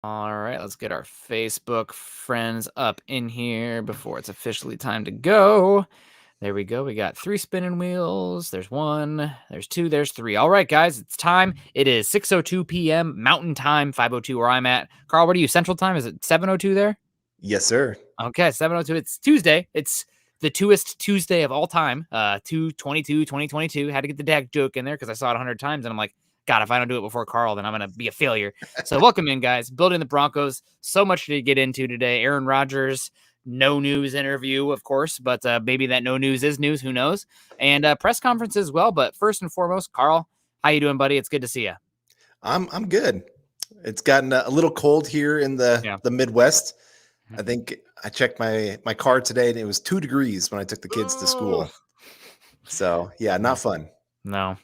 All right, let's get our Facebook friends up in here before it's officially time to go. There we go. We got 3 spinning wheels. There's 1, there's 2, there's 3. All right, guys, it's time. It is 6:02 p.m. Mountain Time, 5:02 where I'm at. Carl, what are you, Central Time? Is it 7:02 there? Yes, sir. Okay, 7:02. It's Tuesday. It's the 2est Tuesday of all time. 2/22/2022. Had to get the dad joke in there because I saw it 100 times, and I'm like, God, if I don't do it before Carl, then I'm going to be a failure. So welcome in, guys. Building the Broncos. So much to get into today. Aaron Rodgers, no news interview, of course, but maybe that no news is news. Who knows? And press conference as well. But first and foremost, Carl, how you doing, buddy? It's good to see you. I'm good. It's gotten a little cold here in the Midwest. I think I checked my car today and it was 2 degrees when I took the kids to school. So yeah, not fun. No,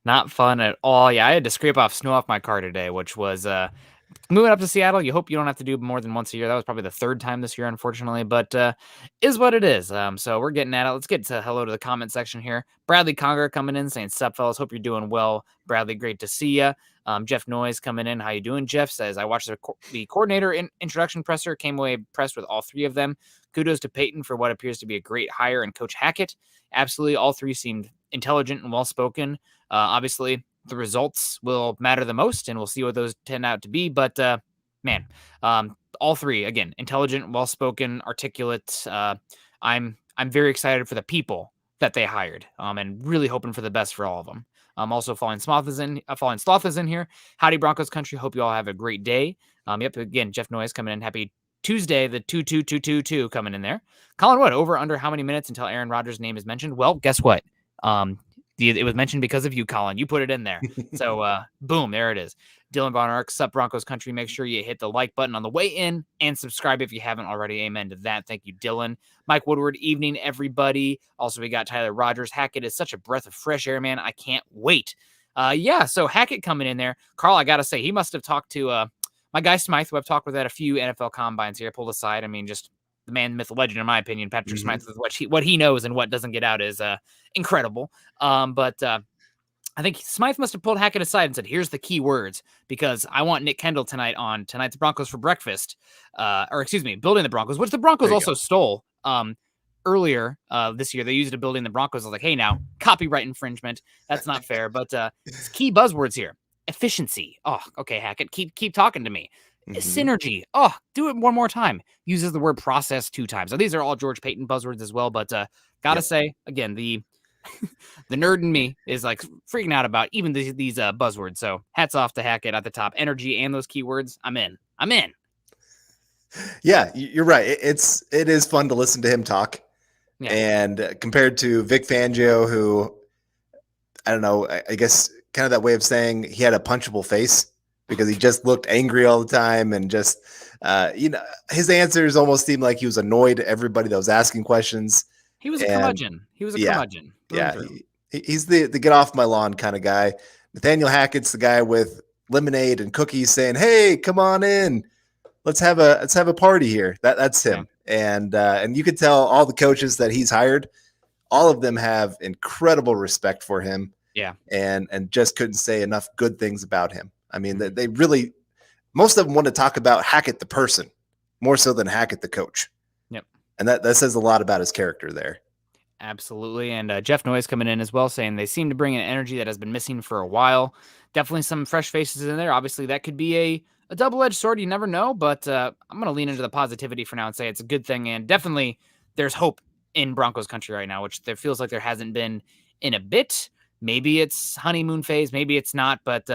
not fun at all. Yeah, I had to scrape off snow off my car today, which was moving up to Seattle. You hope you don't have to do more than once a year. That was probably the 3rd time this year, unfortunately, but is what it is. So we're getting at it. Let's get to hello to the comment section here. Bradley Conger coming in saying, "Sup, fellas? Hope you're doing well." Bradley, great to see you. Jeff Noyes coming in. How you doing, Jeff? Says, "I watched the coordinator introduction presser. Came away impressed with all 3 of them. Kudos to Peyton for what appears to be a great hire and Coach Hackett. Absolutely, all 3 seemed intelligent and well-spoken. Obviously, the results will matter the most, and we'll see what those turn out to be. But man, all 3 again, intelligent, well-spoken, articulate. I'm very excited for the people that they hired, and really hoping for the best for all of them. Also, Falling Sloth is in here. Howdy, Broncos country. Hope you all have a great day. Yep, again, Jeff Noyes coming in. Happy Tuesday, the 22222 coming in there. Colin Wood, over under how many minutes until Aaron Rodgers' name is mentioned? Well, guess what? It was mentioned because of you, Colin. You put it in there. So, boom, there it is. Dylan Von Ark, Sup Broncos country. Make sure you hit the like button on the way in and subscribe if you haven't already. Amen to that. Thank you, Dylan. Mike Woodward, evening, everybody. Also, we got Tyler Rodgers. Hackett is such a breath of fresh air, man. I can't wait. So Hackett coming in there. Carl, I got to say, he must have talked to my guy Smythe, who I've talked with at a few NFL combines here, pulled aside. I mean, just the man, myth, legend, in my opinion. Patrick Smythe, what he knows and what doesn't get out is incredible. But I think Smythe must have pulled Hackett aside and said, "Here's the key words, because I want Nick Kendell tonight on tonight's Broncos for breakfast." Building the Broncos, which the Broncos also stole earlier this year. They used it to building the Broncos. I was like, hey, now, copyright infringement. That's not fair. But key buzzwords here. Efficiency. Oh, okay, Hackett. Keep talking to me. Synergy. Oh, do it one more time. Uses the word process 2 times. Now, these are all George Payton buzzwords as well. But gotta say, again, the nerd in me is like freaking out about even these buzzwords. So hats off to Hackett at the top. Energy and those keywords. I'm in. Yeah, you're right. It is fun to listen to him talk. Yeah. And compared to Vic Fangio, who, I don't know, I guess kind of that way of saying he had a punchable face because he just looked angry all the time. And just, his answers almost seemed like he was annoyed at everybody that was asking questions. He was a curmudgeon. Curmudgeon. Yeah. He's the get off my lawn kind of guy. Nathaniel Hackett's the guy with lemonade and cookies saying, "Hey, come on in. Let's have a party here." That's him. Yeah. And you could tell all the coaches that he's hired, all of them have incredible respect for him. Yeah. And just couldn't say enough good things about him. I mean, they really, most of them want to talk about Hackett the person more so than Hackett the coach. Yep. And that says a lot about his character there. Absolutely. And Jeff Noyes coming in as well, saying they seem to bring an energy that has been missing for a while. Definitely some fresh faces in there. Obviously, that could be a double-edged sword. You never know, but I'm going to lean into the positivity for now and say it's a good thing. And definitely there's hope in Broncos country right now, which there feels like there hasn't been in a bit. Maybe it's honeymoon phase. Maybe it's not. But,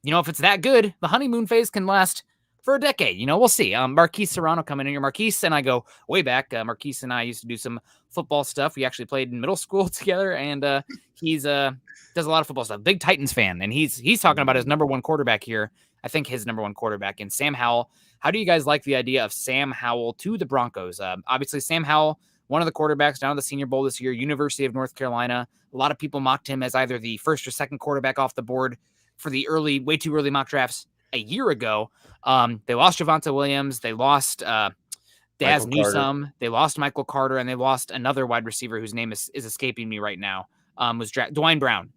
if it's that good, the honeymoon phase can last for a decade. We'll see. Marquise Serrano coming in here. Marquise and I go way back. Marquise and I used to do some football stuff. We actually played in middle school together, and he's does a lot of football stuff. Big Titans fan, and he's talking about his number 1 quarterback here. I think his number 1 quarterback in Sam Howell. How do you guys like the idea of Sam Howell to the Broncos? Obviously, Sam Howell, one of the quarterbacks down at the Senior Bowl this year, University of North Carolina. A lot of people mocked him as either the first or second quarterback off the board for the way too early mock drafts a year ago. They lost Javonte Williams. They lost Daz Newsome. They lost Michael Carter, and they lost another wide receiver whose name is escaping me right now. Was Dwayne Brown.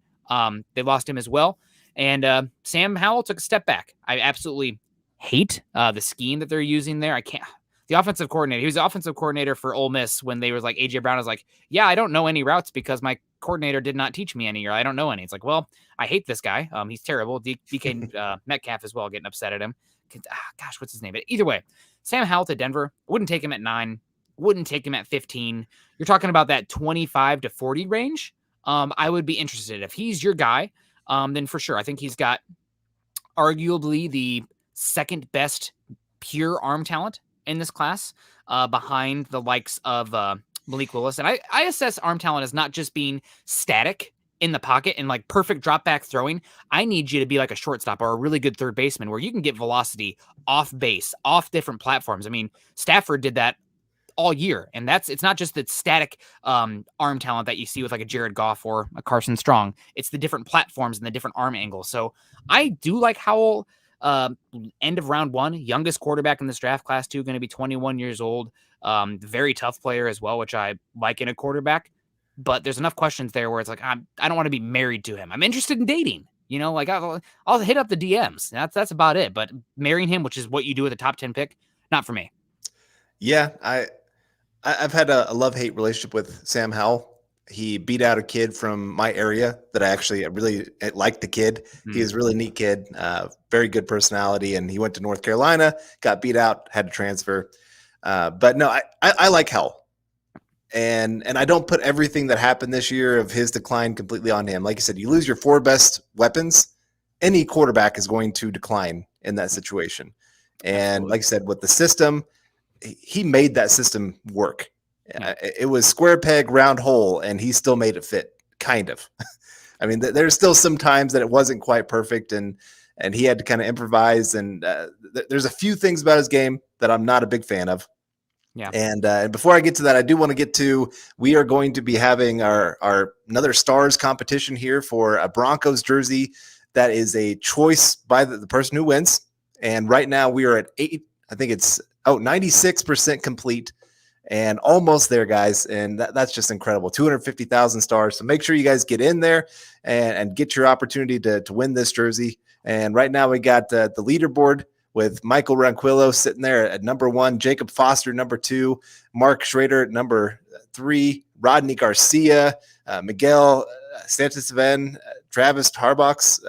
They lost him as well. And Sam Howell took a step back. I absolutely hate the scheme that they're using there. I can't. The offensive coordinator, he was the offensive coordinator for Ole Miss when they was like, AJ Brown was like, yeah, I don't know any routes because my coordinator did not teach me any, or I don't know any. It's like, well, I hate this guy. He's terrible. DK Metcalf as well, getting upset at him. Gosh, what's his name? But either way, Sam Howell to Denver, wouldn't take him at 9, wouldn't take him at 15. You're talking about that 25 to 40 range. I would be interested. If he's your guy, then for sure. I think he's got arguably the second best pure arm talent in this class, behind the likes of Malik Willis. And I assess arm talent as not just being static in the pocket and like perfect drop back throwing. I need you to be like a shortstop or a really good third baseman where you can get velocity off base, off different platforms. I mean, Stafford did that all year, and it's not just the static arm talent that you see with like a Jared Goff or a Carson Strong. It's the different platforms and the different arm angles. So I do like Howell. End of round 1, youngest quarterback in this draft class too, going to be 21 years old. Very tough player as well, which I like in a quarterback. But there's enough questions there where it's like I don't want to be married to him. I'm interested in dating. Like I'll hit up the DMs. That's about it. But marrying him, which is what you do with a top 10 pick, not for me. Yeah, I've had a love-hate relationship with Sam Howell. He beat out a kid from my area that I really liked the kid. He is a really neat kid, very good personality, and he went to North Carolina, got beat out, had to transfer. But no, I like Howell. And I don't put everything that happened this year of his decline completely on him. Like you said, you lose your 4 best weapons, any quarterback is going to decline in that situation. And Absolutely. Like I said, with the system, he made that system work. Yeah. It was square peg, round hole, and he still made it fit, kind of. I mean, there's still some times that it wasn't quite perfect, and he had to kind of improvise. And there's a few things about his game that I'm not a big fan of. Yeah. And before I get to that, I do want to get to, we are going to be having our another Stars competition here for a Broncos jersey that is a choice by the person who wins. And right now we are at 96% complete and almost there, guys. And that's just incredible. 250,000 stars. So make sure you guys get in there and get your opportunity to win this jersey. And right now we got the leaderboard with Michael Ronquillo sitting there at number 1, Jacob Foster, number 2, Mark Schrader, number 3, Rodney Garcia, Miguel Santos-Ven, Travis Tarbox,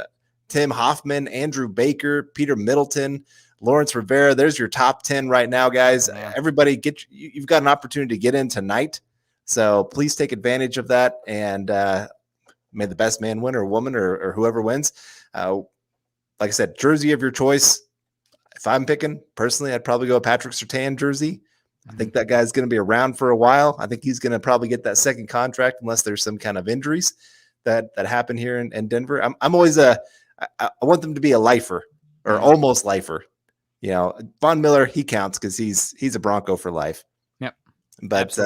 Tim Hoffman, Andrew Baker, Peter Middleton, Lawrence Rivera. There's your top 10 right now, guys. Yeah. Everybody, you've got an opportunity to get in tonight. So please take advantage of that. And may the best man win, or woman, or whoever wins. Like I said, jersey of your choice. If I'm picking, personally, I'd probably go a Patrick Surtain jersey. I think that guy's going to be around for a while. I think he's going to probably get that second contract unless there's some kind of injuries that happen here in Denver. I'm always I want them to be a lifer or almost lifer. Von Miller, he counts because he's a Bronco for life. Yep. But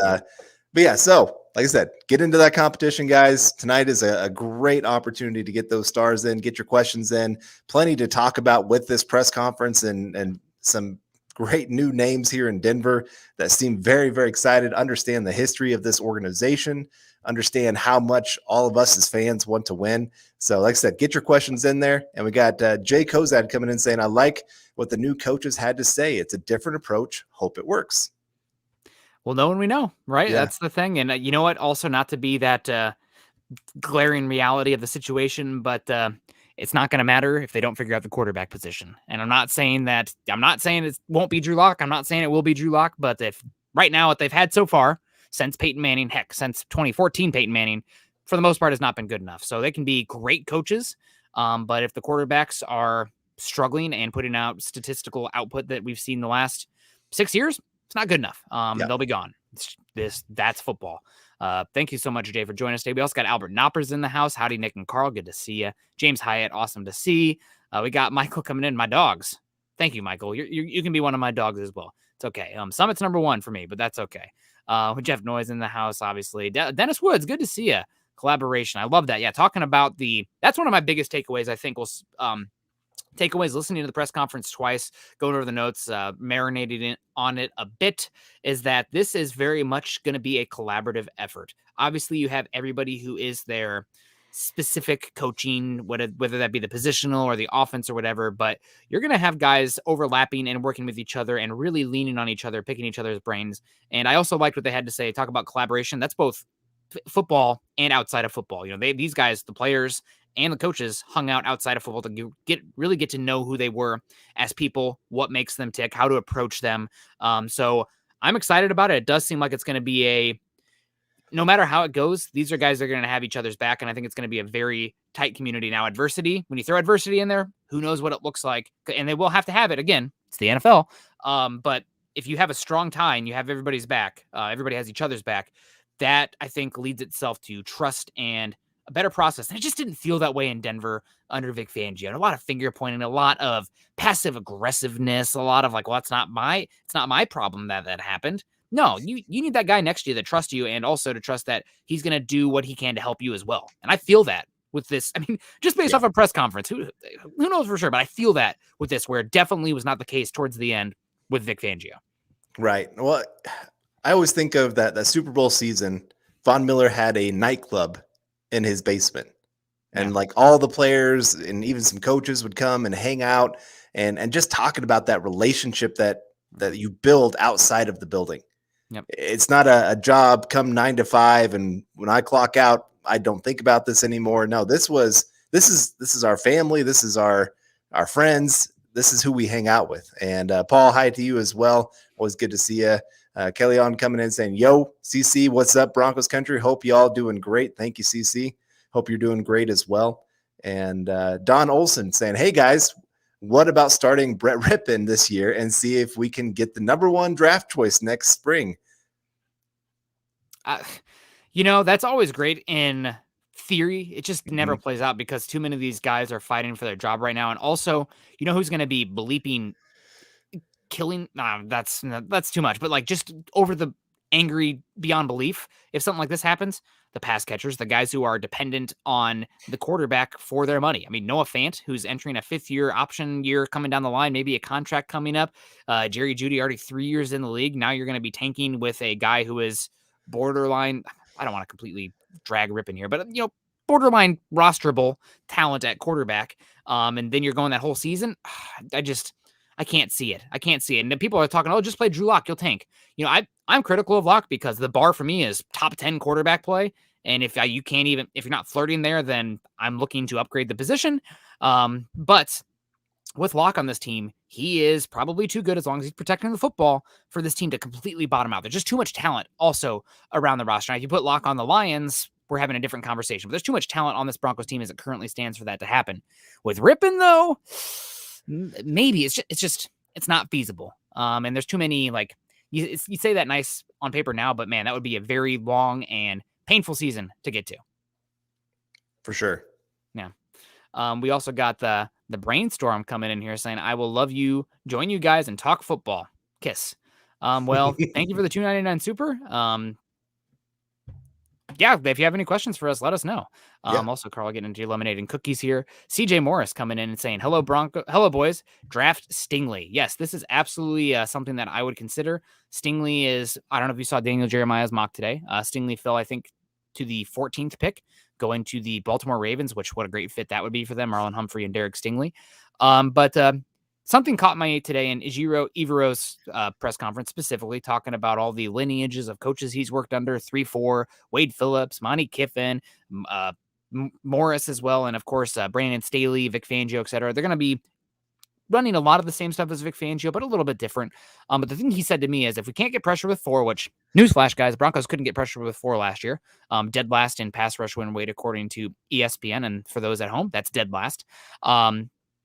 yeah, so like I said, get into that competition, guys. Tonight is a great opportunity to get those stars in, get your questions in. Plenty to talk about with this press conference and some great new names here in Denver that seem very, very excited, understand the history of this organization, understand how much all of us as fans want to win. So like I said, get your questions in there. And we got Jay Kozad coming in saying, I like what the new coaches had to say. It's a different approach. Hope it works. Well, no one we know, right? Yeah. That's the thing. And you know what? Also, not to be that glaring reality of the situation, but it's not going to matter if they don't figure out the quarterback position. And I'm not saying it won't be Drew Lock. I'm not saying it will be Drew Lock, but if right now what they've had so far since Peyton Manning, heck, since 2014 Peyton Manning, for the most part, has not been good enough. So they can be great coaches, but if the quarterbacks are struggling and putting out statistical output that we've seen the last 6 years, it's not good enough. They'll be gone. That's football. Thank you so much, Jay, for joining us today. We also got Albert Knoppers in the house. Howdy, Nick and Carl. Good to see you. James Hyatt, awesome to see. We got Michael coming in. My dogs. Thank you, Michael. You can be one of my dogs as well. It's okay. Summit's number 1 for me, but that's okay. Jeff Noyes in the house, obviously. Dennis Woods, good to see you. Collaboration. I love that. Yeah, talking about that's one of my biggest takeaways, I think, was takeaways listening to the press conference twice, going over the notes, marinating on it a bit, is that this is very much going to be a collaborative effort. Obviously, you have everybody who is their specific coaching, whether that be the positional or the offense or whatever, but you're going to have guys overlapping and working with each other and really leaning on each other, picking each other's brains. And I also liked what they had to say, talk about collaboration. That's both football and outside of football. These guys, the players and the coaches, hung out outside of football to really get to know who they were as people, what makes them tick, how to approach them. So I'm excited about it. It does seem like it's going to be no matter how it goes, these are guys that are going to have each other's back, and I think it's going to be a very tight community. Now, adversity, when you throw adversity in there, who knows what it looks like, and they will have to have it. Again, it's the NFL. But if you have a strong tie and you have everybody's back, everybody has each other's back, that I think leads itself to trust and a better process. And it just didn't feel that way in Denver under Vic Fangio. And a lot of finger pointing, a lot of passive aggressiveness, a lot of like, well, it's not my problem that happened. No, you need that guy next to you that trusts you, and also to trust that he's going to do what he can to help you as well. And I feel that with this. I mean, just based off a press conference, who knows for sure, but I feel that with this, where it definitely was not the case towards the end with Vic Fangio. Right. Well, I always think of that Super Bowl season. Von Miller had a nightclub in his basement, and like all the players and even some coaches would come and hang out and just talking about that relationship that you build outside of the building. Yep. It's not a job come 9 to 5. And when I clock out, I don't think about this anymore. No, this is our family. This is our friends. This is who we hang out with. And Paul, hi to you as well. Always good to see you. Kelly on coming in saying, yo, CC, what's up, Broncos country? Hope you all doing great. Thank you, CC. Hope you're doing great as well. And Don Olson saying, hey guys, what about starting Brett Rippon this year and see if we can get the number 1 draft choice next spring? That's always great in theory. It just never plays out because too many of these guys are fighting for their job right now. And also, who's going to be bleeping, killing? Nah, that's too much. But like just over the angry beyond belief, if something like this happens, the pass catchers, the guys who are dependent on the quarterback for their money. I mean, Noah Fant, who's entering a 5th-year option year coming down the line, maybe a contract coming up. Jerry Jeudy already 3 years in the league. Now you're going to be tanking with a guy who is borderline. I don't want to completely drag Rippon here, but borderline rosterable talent at quarterback. And then you're going that whole season. I can't see it. And then people are talking, oh, just play Drew Lock, you'll tank. I'm critical of Lock because the bar for me is top 10 quarterback play. And if you're not flirting there, then I'm looking to upgrade the position. But with Lock on this team, he is probably too good as long as he's protecting the football for this team to completely bottom out. There's just too much talent also around the roster. Now, if you put Lock on the Lions, we're having a different conversation. But there's too much talent on this Broncos team as it currently stands for that to happen. With Rippon, though, maybe it's not feasible. And there's too many, like, you say that nice on paper now, but man, that would be a very long and painful season to get to. For sure. Yeah. We also got the brainstorm coming in here saying, I will love you, join you guys and talk football. Kiss. Well, thank you for the $2.99 super. Yeah, if you have any questions for us, let us know. Also, Carl getting into your lemonade and cookies here. CJ Morris coming in and saying, hello, boys. Draft Stingley. Yes, this is absolutely something that I would consider. Stingley is, I don't know if you saw Daniel Jeremiah's mock today. Stingley fell, I think, to the 14th pick, going to the Baltimore Ravens, which what a great fit that would be for them, Marlon Humphrey and Derek Stingley. But something caught my eye today in Ejiro Evero's press conference, specifically talking about all the lineages of coaches he's worked under, 3-4, Wade Phillips, Monty Kiffin, Morris as well, and of course, Brandon Staley, Vic Fangio, etc. They're going to be running a lot of the same stuff as Vic Fangio, but a little bit different. But the thing he said to me is if we can't get pressure with 4, which, newsflash, guys, Broncos couldn't get pressure with 4 last year. Dead last in pass rush win weight, according to ESPN. And for those at home, that's dead last.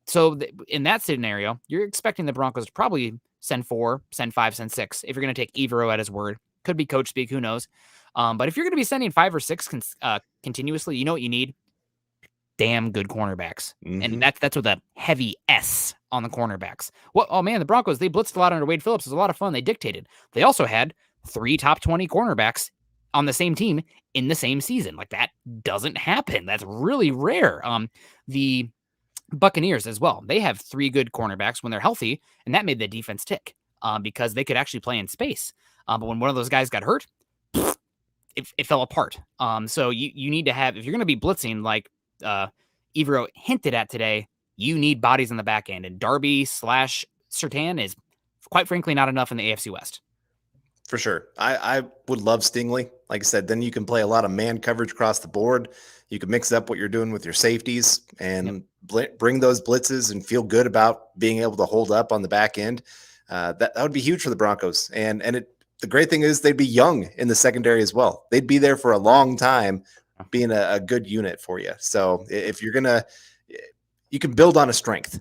So in that scenario, you're expecting the Broncos to probably send 4, send 5, send 6. If you're going to take Evero at his word, could be coach speak, who knows? But if you're going to be sending 5 or 6 continuously, you know what you need? Damn good cornerbacks. And that's with a heavy S on the cornerbacks. Well, oh man, the Broncos, they blitzed a lot under Wade Phillips. It was a lot of fun. They dictated. They also had 3 top 20 cornerbacks on the same team in the same season. Like that doesn't happen. That's really rare. The Buccaneers as well. They have 3 good cornerbacks when they're healthy, and that made the defense tick because they could actually play in space. But when one of those guys got hurt, it fell apart. So you need to have, if you're going to be blitzing like Evero hinted at today, you need bodies on the back end, and Darby / Surtain is quite frankly not enough in the AFC West. For sure. I would love Stingley. Like I said, then you can play a lot of man coverage across the board. You can mix up what you're doing with your safeties and bring those blitzes and feel good about being able to hold up on the back end. That would be huge for the Broncos. And the great thing is they'd be young in the secondary as well. They'd be there for a long time, being a good unit for you. So if you're you can build on a strength.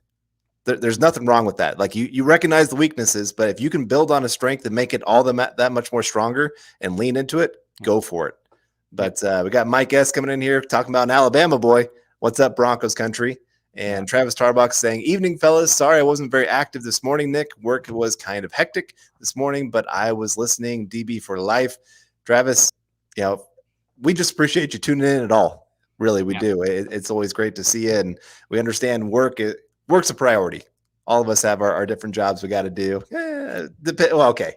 There's nothing wrong with that. Like you recognize the weaknesses, but if you can build on a strength and make it all that much more stronger and lean into it, go for it. But we got Mike S coming in here talking about an Alabama boy. What's up, Broncos country? And Travis Tarbox saying, evening, fellas. Sorry I wasn't very active this morning, Nick. Work was kind of hectic this morning, but I was listening. DB for life. Travis, we just appreciate you tuning in at all. Really, we do. It's always great to see you, and we understand work's a priority. All of us have our different jobs we got to do. Okay.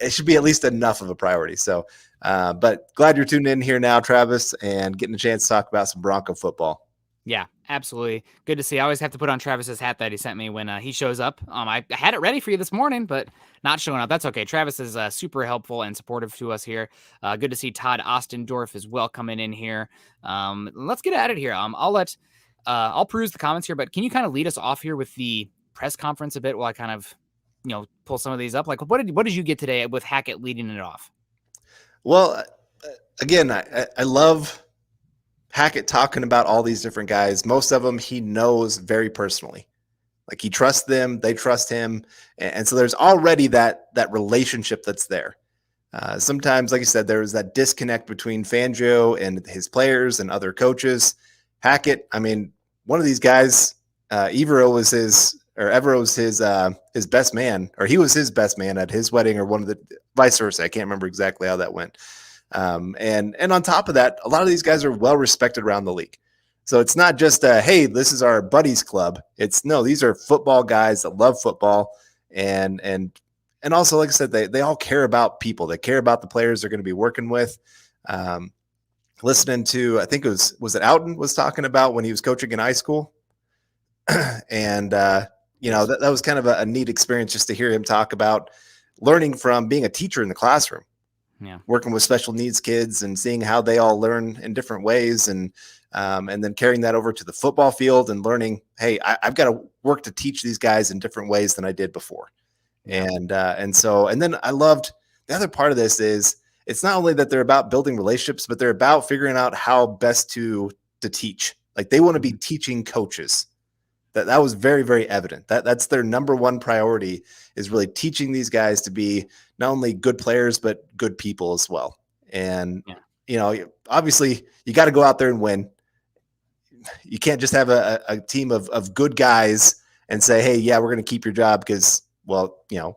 It should be at least enough of a priority. So, but glad you're tuning in here now, Travis, and getting a chance to talk about some Bronco football. Yeah, absolutely. Good to see. I always have to put on Travis's hat that he sent me when he shows up. I had it ready for you this morning, but not showing up. That's okay. Travis is super helpful and supportive to us here. Good to see Todd Ostendorf as well coming in here. Let's get at it here. I'll peruse the comments here, but can you kind of lead us off here with the press conference a bit while I kind of, pull some of these up? Like, what did you get today with Hackett leading it off? Well, again, I love Hackett talking about all these different guys. Most of them he knows very personally. Like he trusts them, they trust him. And so there's already that relationship that's there. Sometimes, like I said, there was that disconnect between Fangio and his players and other coaches. Hackett, I mean, one of these guys, Evero was his best man, or he was his best man at his wedding, or one of the vice versa. I can't remember exactly how that went. And on top of that, a lot of these guys are well respected around the league. So it's not just hey, this is our buddies club. These are football guys that love football, and also, like I said, they all care about people. They care about the players they're going to be working with. Listening to, I think it was it Outen was talking about when he was coaching in high school, and that was kind of a neat experience just to hear him talk about learning from being a teacher in the classroom. Yeah, working with special needs kids and seeing how they all learn in different ways, and then carrying that over to the football field and learning, hey, I've got to work to teach these guys in different ways than I did before. Yeah. And then I loved the other part of this is it's not only that they're about building relationships, but they're about figuring out how best to teach. Like they want to be teaching coaches. That was very, very evident. That's their number one priority, is really teaching these guys to be not only good players, but good people as well. And, obviously you got to go out there and win. You can't just have a team of good guys and say, hey, yeah, we're going to keep your job because,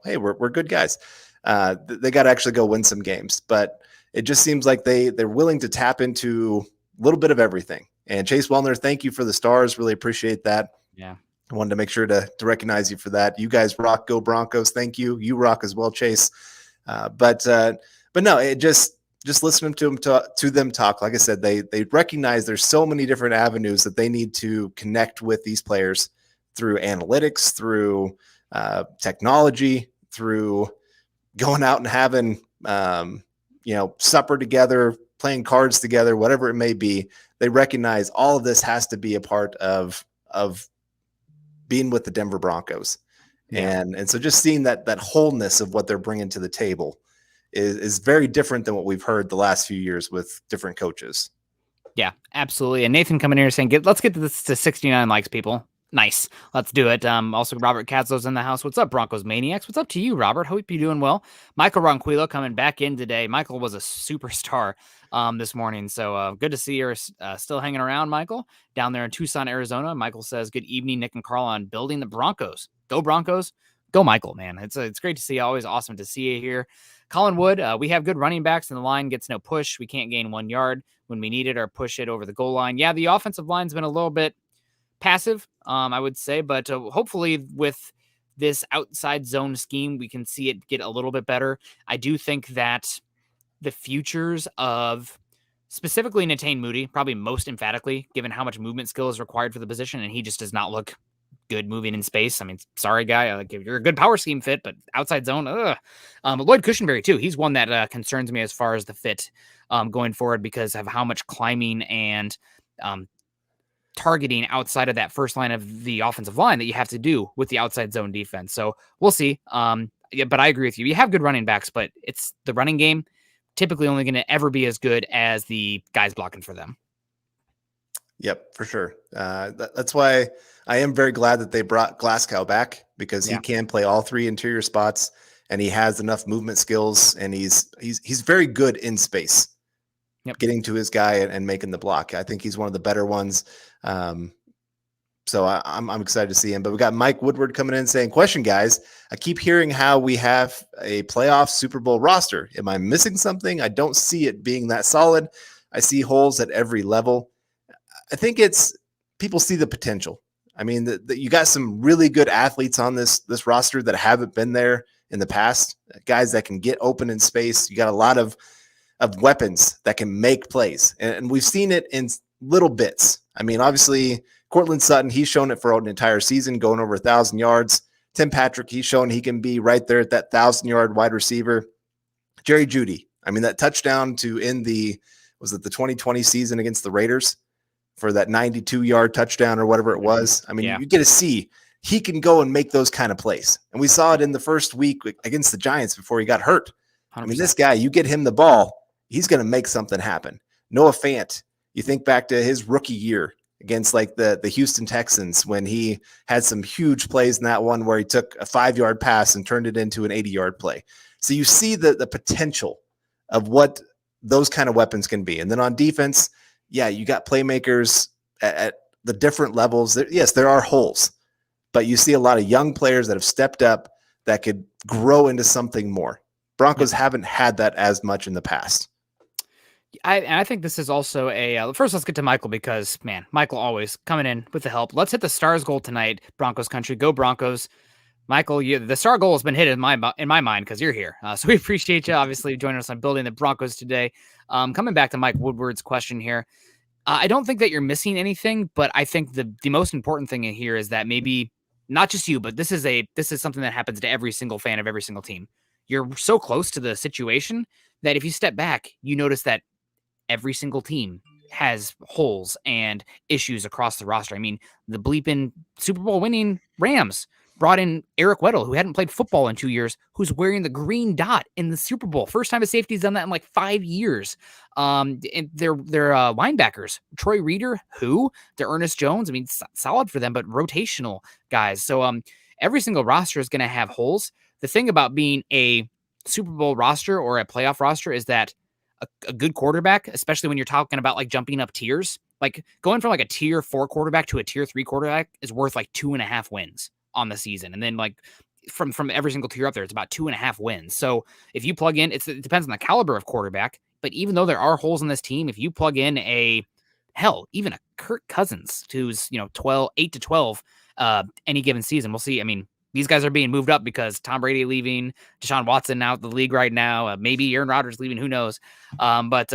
hey, we're good guys. They got to actually go win some games. But it just seems like they're willing to tap into a little bit of everything. And Chase Wellner, thank you for the stars. Really appreciate that. Yeah. I wanted to make sure to recognize you for that. You guys rock. Go Broncos. Thank you. You rock as well, Chase. But no, it just listening to them talk. Like I said, they recognize there's so many different avenues that they need to connect with these players through analytics, through technology, through going out and having supper together, playing cards together, whatever it may be. They recognize all of this has to be a part of being with the Denver Broncos. Yeah. And so just seeing that wholeness of what they're bringing to the table is very different than what we've heard the last few years with different coaches. Yeah, absolutely. And Nathan coming here saying, let's get this to 69 likes, people. Nice. Let's do it. Also, Robert Katzlow's in the house. What's up, Broncos Maniacs? What's up to you, Robert? Hope you're doing well. Michael Ronquillo coming back in today. Michael was a superstar this morning. So good to see you're still hanging around, Michael, down there in Tucson, Arizona. Michael says, good evening, Nick and Carl, on building the Broncos. Go Broncos. Go Michael, man. It's great to see you. Always awesome to see you here. Colin Wood, we have good running backs and the line gets no push. We can't gain 1 yard when we need it or push it over the goal line. Yeah, the offensive line's been a little bit passive, I would say, but hopefully with this outside zone scheme, we can see it get a little bit better. I do think that the futures of specifically Netane Moody, probably most emphatically, given how much movement skill is required for the position, and he just does not look good moving in space. I mean, sorry, guy. Like, if you're a good power scheme fit, but outside zone, but Lloyd Cushenberry, too. He's one that concerns me as far as the fit going forward because of how much climbing and targeting outside of that first line of the offensive line that you have to do with the outside zone defense. So we'll see. Yeah, but I agree with you. You have good running backs, but it's the running game typically only going to ever be as good as the guys blocking for them. Yep, for sure. That's why I am very glad that they brought Glasgow back, because he can play all three interior spots, and he has enough movement skills, and he's very good in space, getting to his guy and making the block. I think he's one of the better ones. So I'm excited to see him. But we got Mike Woodward coming in saying, question, guys, I keep hearing how we have a playoff Super Bowl roster. Am I missing something? I don't see it being that solid. I see holes at every level. I think it's people see the potential. I mean, you got some really good athletes on this roster that haven't been there in the past, guys that can get open in space. You got a lot of weapons that can make plays, and we've seen it in little bits. I mean, obviously, Cortland Sutton, he's shown it for an entire season, going over 1,000 yards. Tim Patrick, he's shown he can be right there at that 1,000-yard wide receiver. Jerry Jeudy, I mean, that touchdown to end the 2020 season against the Raiders for that 92-yard touchdown or whatever it was. I mean, you get to see he can go and make those kind of plays. And we saw it in the first week against the Giants before he got hurt. 100%. I mean, this guy, you get him the ball, he's going to make something happen. Noah Fant, you think back to his rookie year against like the Houston Texans when he had some huge plays in that one where he took a 5-yard pass and turned it into an 80-yard play. So you see the potential of what those kind of weapons can be. And then on defense, yeah, you got playmakers at the different levels. Yes, there are holes, but you see a lot of young players that have stepped up that could grow into something more. Broncos haven't had that as much in the past. I think this is also first let's get to Michael, because, man, Michael always coming in with the help. Let's hit the Stars goal tonight, Broncos country. Go Broncos. Michael, the Star goal has been hit in my mind because you're here. So we appreciate you, obviously, joining us on Building the Broncos today. Coming back to Mike Woodward's question here, I don't think that you're missing anything, but I think the most important thing in here is that maybe not just you, but this is something that happens to every single fan of every single team. You're so close to the situation that if you step back, you notice that every single team has holes and issues across the roster. I mean, the bleeping Super Bowl winning Rams brought in Eric Weddle, who hadn't played football in 2 years, who's wearing the green dot in the Super Bowl. First time a safety's done that in like 5 years. And they're linebackers. Troy Reader, they're Ernest Jones. I mean, solid for them, but rotational guys. So every single roster is going to have holes. The thing about being a Super Bowl roster or a playoff roster is that a good quarterback, especially when you're talking about like jumping up tiers, like going from like a tier 4 quarterback to a tier 3 quarterback is worth like 2.5 wins on the season. And then like from every single tier up there, it's about 2.5 wins. So if you plug in, it depends on the caliber of quarterback, but even though there are holes in this team, if you plug in even a Kirk Cousins who's, 8 to 12 any given season, we'll see. I mean, these guys are being moved up because Tom Brady leaving, Deshaun Watson out of the league right now, maybe Aaron Rodgers leaving, who knows? But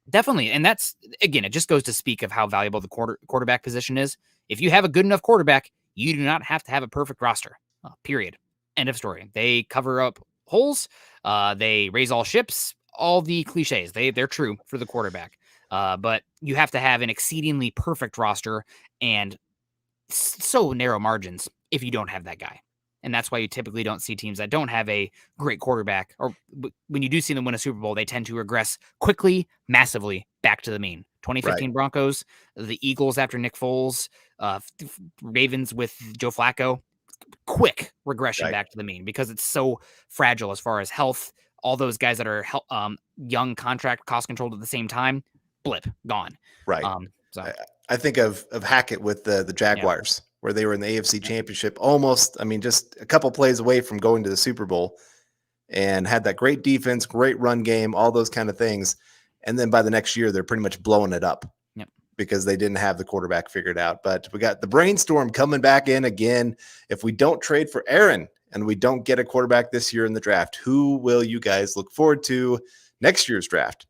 definitely. And that's, again, it just goes to speak of how valuable the quarterback position is. If you have a good enough quarterback, you do not have to have a perfect roster, period. End of story. They cover up holes. They raise all ships, all the cliches. They're true for the quarterback. But you have to have an exceedingly perfect roster and so narrow margins if you don't have that guy. And that's why you typically don't see teams that don't have a great quarterback, or when you do see them win a Super Bowl, they tend to regress quickly, massively back to the mean. 2015 Broncos, the Eagles after Nick Foles, Ravens with Joe Flacco, quick regression back to the mean because it's so fragile as far as health. All those guys that are young, contract, cost controlled at the same time, blip, gone. Right. I think of Hackett with the Jaguars, where they were in the AFC Championship, almost, I mean, just a couple plays away from going to the Super Bowl, and had that great defense, great run game, all those kind of things. And then by the next year, they're pretty much blowing it up because they didn't have the quarterback figured out. But we got the brainstorm coming back in again. If we don't trade for Aaron and we don't get a quarterback this year in the draft, who will you guys look forward to next year's draft.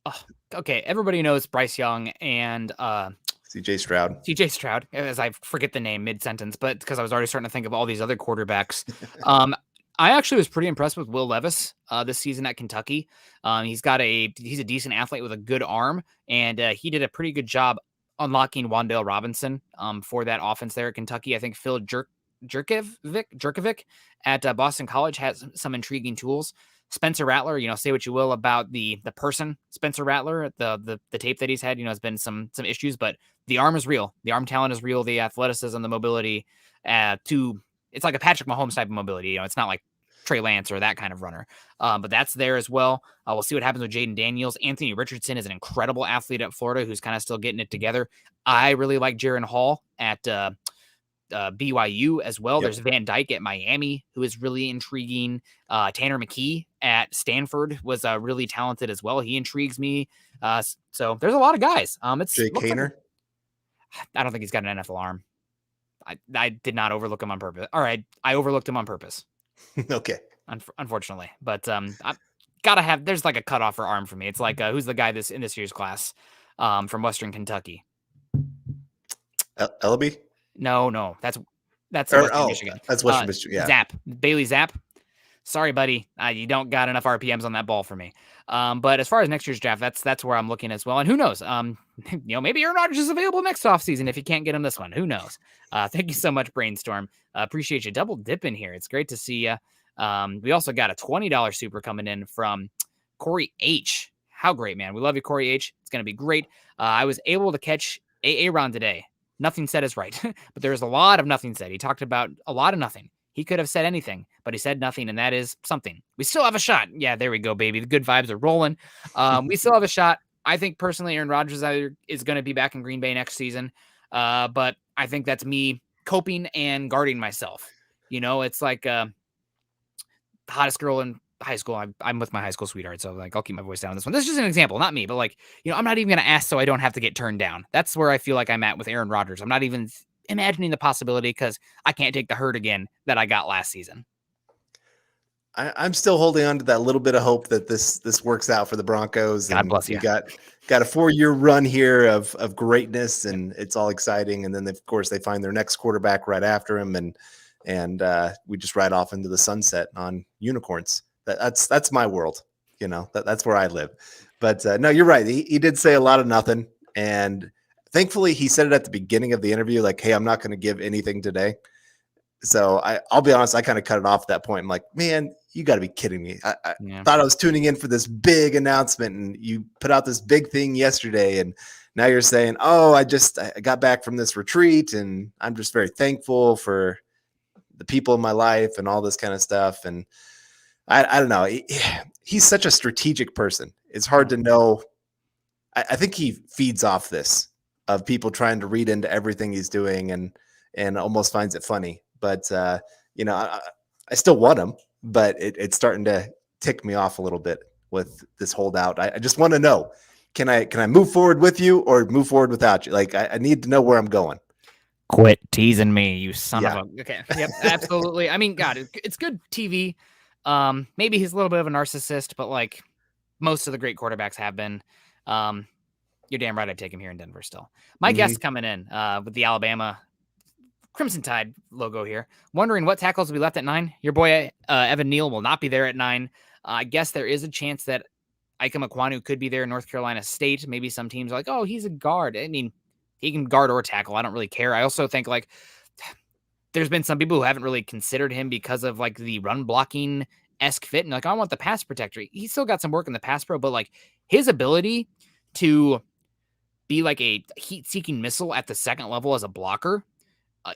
Oh, okay, everybody knows Bryce Young and CJ Stroud. CJ Stroud, as I forget the name mid-sentence, but because I was already starting to think of all these other quarterbacks. I actually was pretty impressed with Will Levis this season at Kentucky. He's a decent athlete with a good arm, and he did a pretty good job unlocking Wan'Dale Robinson for that offense there at Kentucky. I think Phil Jurkovic at Boston College has some intriguing tools. Spencer Rattler, say what you will about the person Spencer Rattler, the tape that he's had, has been some issues, but the arm is real. The arm talent is real. The athleticism, the mobility, it's like a Patrick Mahomes type of mobility. It's not like Trey Lance or that kind of runner, but that's there as well. We'll see what happens with Jaden Daniels. Anthony Richardson is an incredible athlete at Florida who's kind of still getting it together. I really like Jaron Hall at BYU as well. Yep. There's Van Dyke at Miami, who is really intriguing. Tanner McKee at Stanford was really talented as well. He intrigues me. So there's a lot of guys. It's Jake Haener. I don't think he's got an NFL arm. I did not overlook him on purpose. All right, I overlooked him on purpose. Okay. Unfortunately, but I gotta have. There's like a cutoff for arm for me. It's like who's the guy in this year's class from Western Kentucky? Ellaby? No, that's Western Michigan. That's Western Michigan. Yeah, Bailey Zapp. Sorry, buddy, you don't got enough RPMs on that ball for me. But as far as next year's draft, that's where I'm looking as well. And who knows? Maybe Aaron Rodgers is available next offseason if you can't get him this one. Who knows? Thank you so much, Brainstorm. Appreciate you double dipping here. It's great to see you. We also got a $20 super coming in from Corey H. How great, man. We love you, Corey H. It's going to be great. I was able to catch Aaron today. Nothing said is right, but there's a lot of nothing said. He talked about a lot of nothing. He could have said anything, but he said nothing, and that is something. We still have a shot. Yeah, there we go, baby. The good vibes are rolling. We still have a shot. I think, personally, Aaron Rodgers is going to be back in Green Bay next season, but I think that's me coping and guarding myself. It's like the hottest girl in high school. I'm with my high school sweetheart, so I'll keep my voice down on this one. This is just an example, not me, but I'm not even going to ask so I don't have to get turned down. That's where I feel like I'm at with Aaron Rodgers. I'm not even imagining the possibility because I can't take the hurt again that I got last season. I'm still holding on to that little bit of hope that this works out for the Broncos. God bless you. You got a 4-year run here of greatness, and it's all exciting. And then of course they find their next quarterback right after him, and we just ride off into the sunset on unicorns. That's my world. That's where I live. But no, you're right. He did say a lot of nothing, and thankfully, he said it at the beginning of the interview, like, hey, I'm not going to give anything today. So I'll be honest, I kind of cut it off at that point. I'm like, man, you got to be kidding me. I thought I was tuning in for this big announcement, and you put out this big thing yesterday, and now you're saying, oh, I got back from this retreat, and I'm just very thankful for the people in my life and all this kind of stuff. And I don't know. He's such a strategic person. It's hard to know. I think he feeds off this of people trying to read into everything he's doing and almost finds it funny. But, I still want him, but it's starting to tick me off a little bit with this holdout. I just want to know, can I move forward with you or move forward without you? I need to know where I'm going. Quit teasing me, you son of a... Okay. Yep, absolutely. I mean, God, it's good TV. Maybe he's a little bit of a narcissist, but most of the great quarterbacks have been. You're damn right I'd take him here in Denver still. My guest coming in with the Alabama Crimson Tide logo here. Wondering what tackles will be left at 9. Your boy Evan Neal will not be there at 9. I guess there is a chance that Ikem Ekwonu could be there in North Carolina State. Maybe some teams are like, oh, he's a guard. I mean, he can guard or tackle. I don't really care. I also think there's been some people who haven't really considered him because of the run blocking-esque fit. And I want the pass protector. He's still got some work in the pass pro, but his ability to be a heat-seeking missile at the second level as a blocker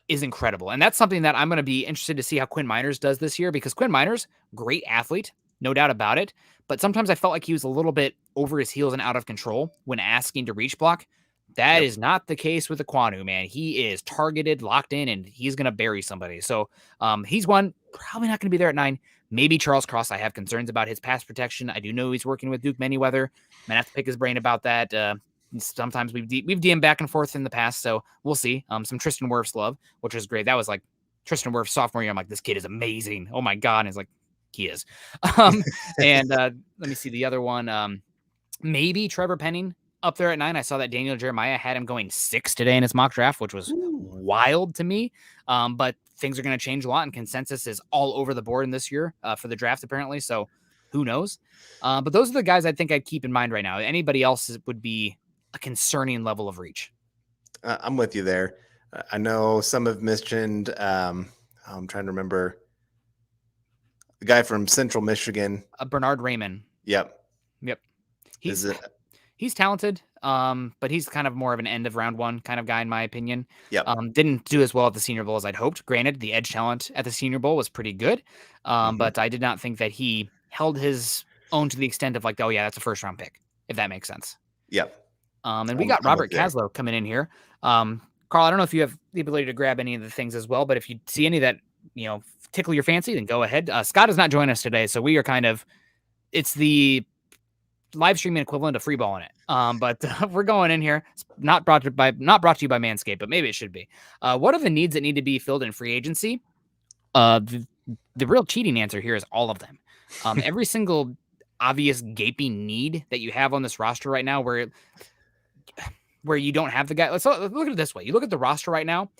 is incredible. And that's something that I'm going to be interested to see how Quinn Miners does this year, because Quinn Miners, great athlete, no doubt about it. But sometimes I felt like he was a little bit over his heels and out of control when asking to reach block. That is not the case with Ekwonu, man. He is targeted, locked in, and he's going to bury somebody. So he's one, probably not going to be there at 9. Maybe Charles Cross. I have concerns about his pass protection. I do know he's working with Duke Manyweather. Might have to pick his brain about that. Sometimes we've DM'd back and forth in the past, so we'll see. Some Tristan Wirfs love, which was great. That was Tristan Wirfs sophomore year. I'm like, this kid is amazing. Oh my God. And it's He is. And let me see the other one. Maybe Trevor Penning up there at 9. I saw that Daniel Jeremiah had him going 6 today in his mock draft, which was wild to me. But things are going to change a lot, and consensus is all over the board in this year for the draft, apparently. So who knows? But those are the guys I think I'd keep in mind right now. Anybody else would be a concerning level of reach. I'm with you there. I know some have mentioned, I'm trying to remember, the guy from Central Michigan. Bernard Raymond. Yep. He's talented, but he's kind of more of an end of round 1 kind of guy, in my opinion. Yep. Didn't do as well at the Senior Bowl as I'd hoped. Granted, the edge talent at the Senior Bowl was pretty good, but I did not think that he held his own to the extent of like, oh yeah, that's a first round pick, if that makes sense. Yep. And we got Robert Caslow coming in here. Carl, I don't know if you have the ability to grab any of the things as well, but if you see any that, tickle your fancy, then go ahead. Scott is not joining us today, so we are it's the live streaming equivalent of free balling it. But we're going in here. It's not brought to you by Manscaped, but maybe it should be. What are the needs that need to be filled in free agency? The real cheating answer here is all of them. Every single obvious gaping need that you have on this roster right now, where you don't have the guy. Let's look at it this way. You look at the roster right now,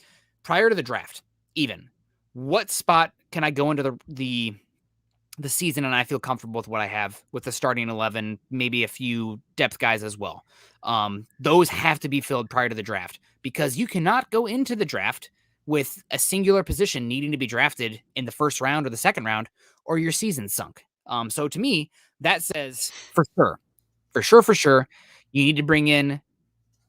prior to the draft, even what spot can I go into the season and I feel comfortable with what I have with the starting 11, maybe a few depth guys as well. Those have to be filled prior to the draft, because you cannot go into the draft with a singular position needing to be drafted in the first round or the second round, or your season's sunk. So to me, that says for sure, you need to bring in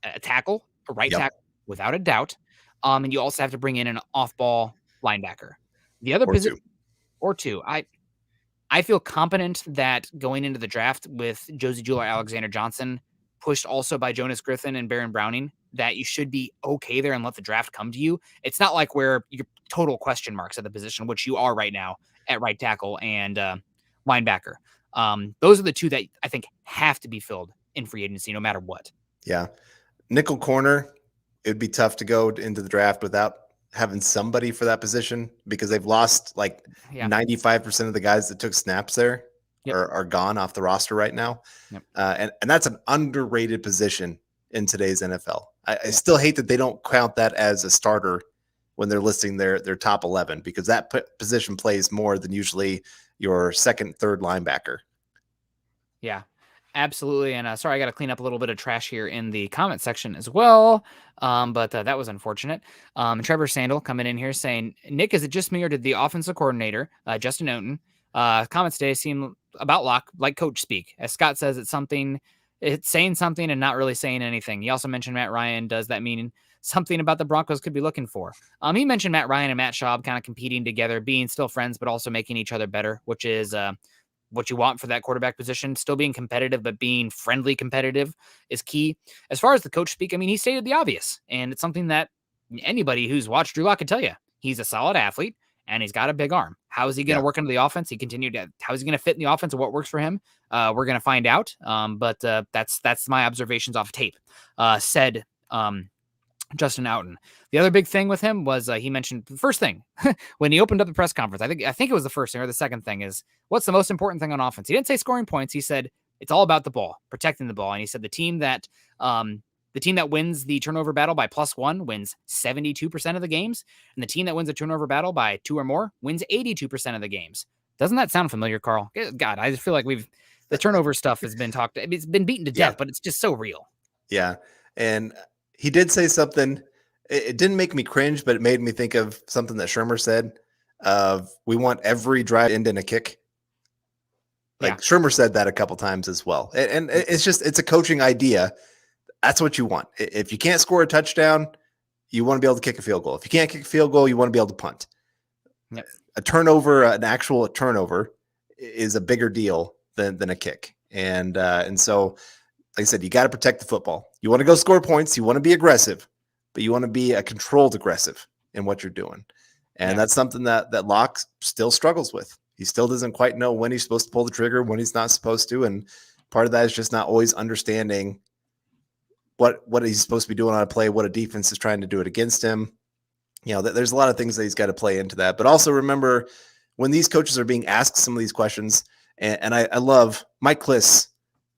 a tackle, a right tackle, without a doubt. And you also have to bring in an off-ball linebacker. The other position, or two. I feel confident that going into the draft with Josie Jewell, Alexander Johnson, pushed also by Jonas Griffin and Baron Browning, that you should be okay there and let the draft come to you. It's not like where you're total question marks at the position, which you are right now at right tackle and linebacker. Those are the two that I think have to be filled in free agency, no matter what. Yeah. Nickel corner, it would be tough to go into the draft without having somebody for that position, because they've lost 95% of the guys that took snaps there are gone off the roster right now. And that's an underrated position in today's NFL. I still hate that they don't count that as a starter when they're listing their top 11, because that position plays more than usually your second, third linebacker. Yeah, absolutely. And sorry, I got to clean up a little bit of trash here in the comment section as well. But that was unfortunate. Trevor Sandel coming in here saying, Nick, is it just me or did the offensive coordinator, Justin Oaten, comments today seem about Locke like coach speak? As Scott says, it's saying something and not really saying anything. He also mentioned Matt Ryan. Does that mean something about the Broncos could be looking for? He mentioned Matt Ryan and Matt Schaub kind of competing together, being still friends, but also making each other better, which is what you want for that quarterback position. Still being competitive, but being friendly competitive is key. As far as the coach speak, I mean, he stated the obvious, and it's something that anybody who's watched Drew Lock can tell you. He's a solid athlete, and he's got a big arm. How is he going to work into the offense? How is he going to fit in the offense and what works for him? We're going to find out. But that's my observations off tape, said Justin Outen. The other big thing with him was he mentioned the first thing when he opened up the press conference. I think it was the first thing, or the second thing is, what's the most important thing on offense? He didn't say scoring points. He said it's all about the ball, protecting the ball. And he said the team that wins the turnover battle by +1 wins 72% of the games, and the team that wins a turnover battle by 2 or more wins 82% of the games. Doesn't that sound familiar, Carl? God, I just feel like the turnover stuff has been it's been beaten to death, but it's just so real. Yeah. And he did say something. It didn't make me cringe, but it made me think of something that Shermer said of, we want every drive to end in a kick. Shermer said that a couple times as well. And it's a coaching idea. That's what you want. If you can't score a touchdown, you want to be able to kick a field goal. If you can't kick a field goal, you want to be able to punt. Yep. A turnover, an actual turnover, is a bigger deal than a kick. And so, like I said, you got to protect the football. You want to go score points. You want to be aggressive, but you want to be a controlled aggressive in what you're doing. And that's something that Locke still struggles with. He still doesn't quite know when he's supposed to pull the trigger, when he's not supposed to. And part of that is just not always understanding what he's supposed to be doing on a play, what a defense is trying to do it against him. There's a lot of things that he's got to play into that. But also remember, when these coaches are being asked some of these questions, and I love Mike Kliss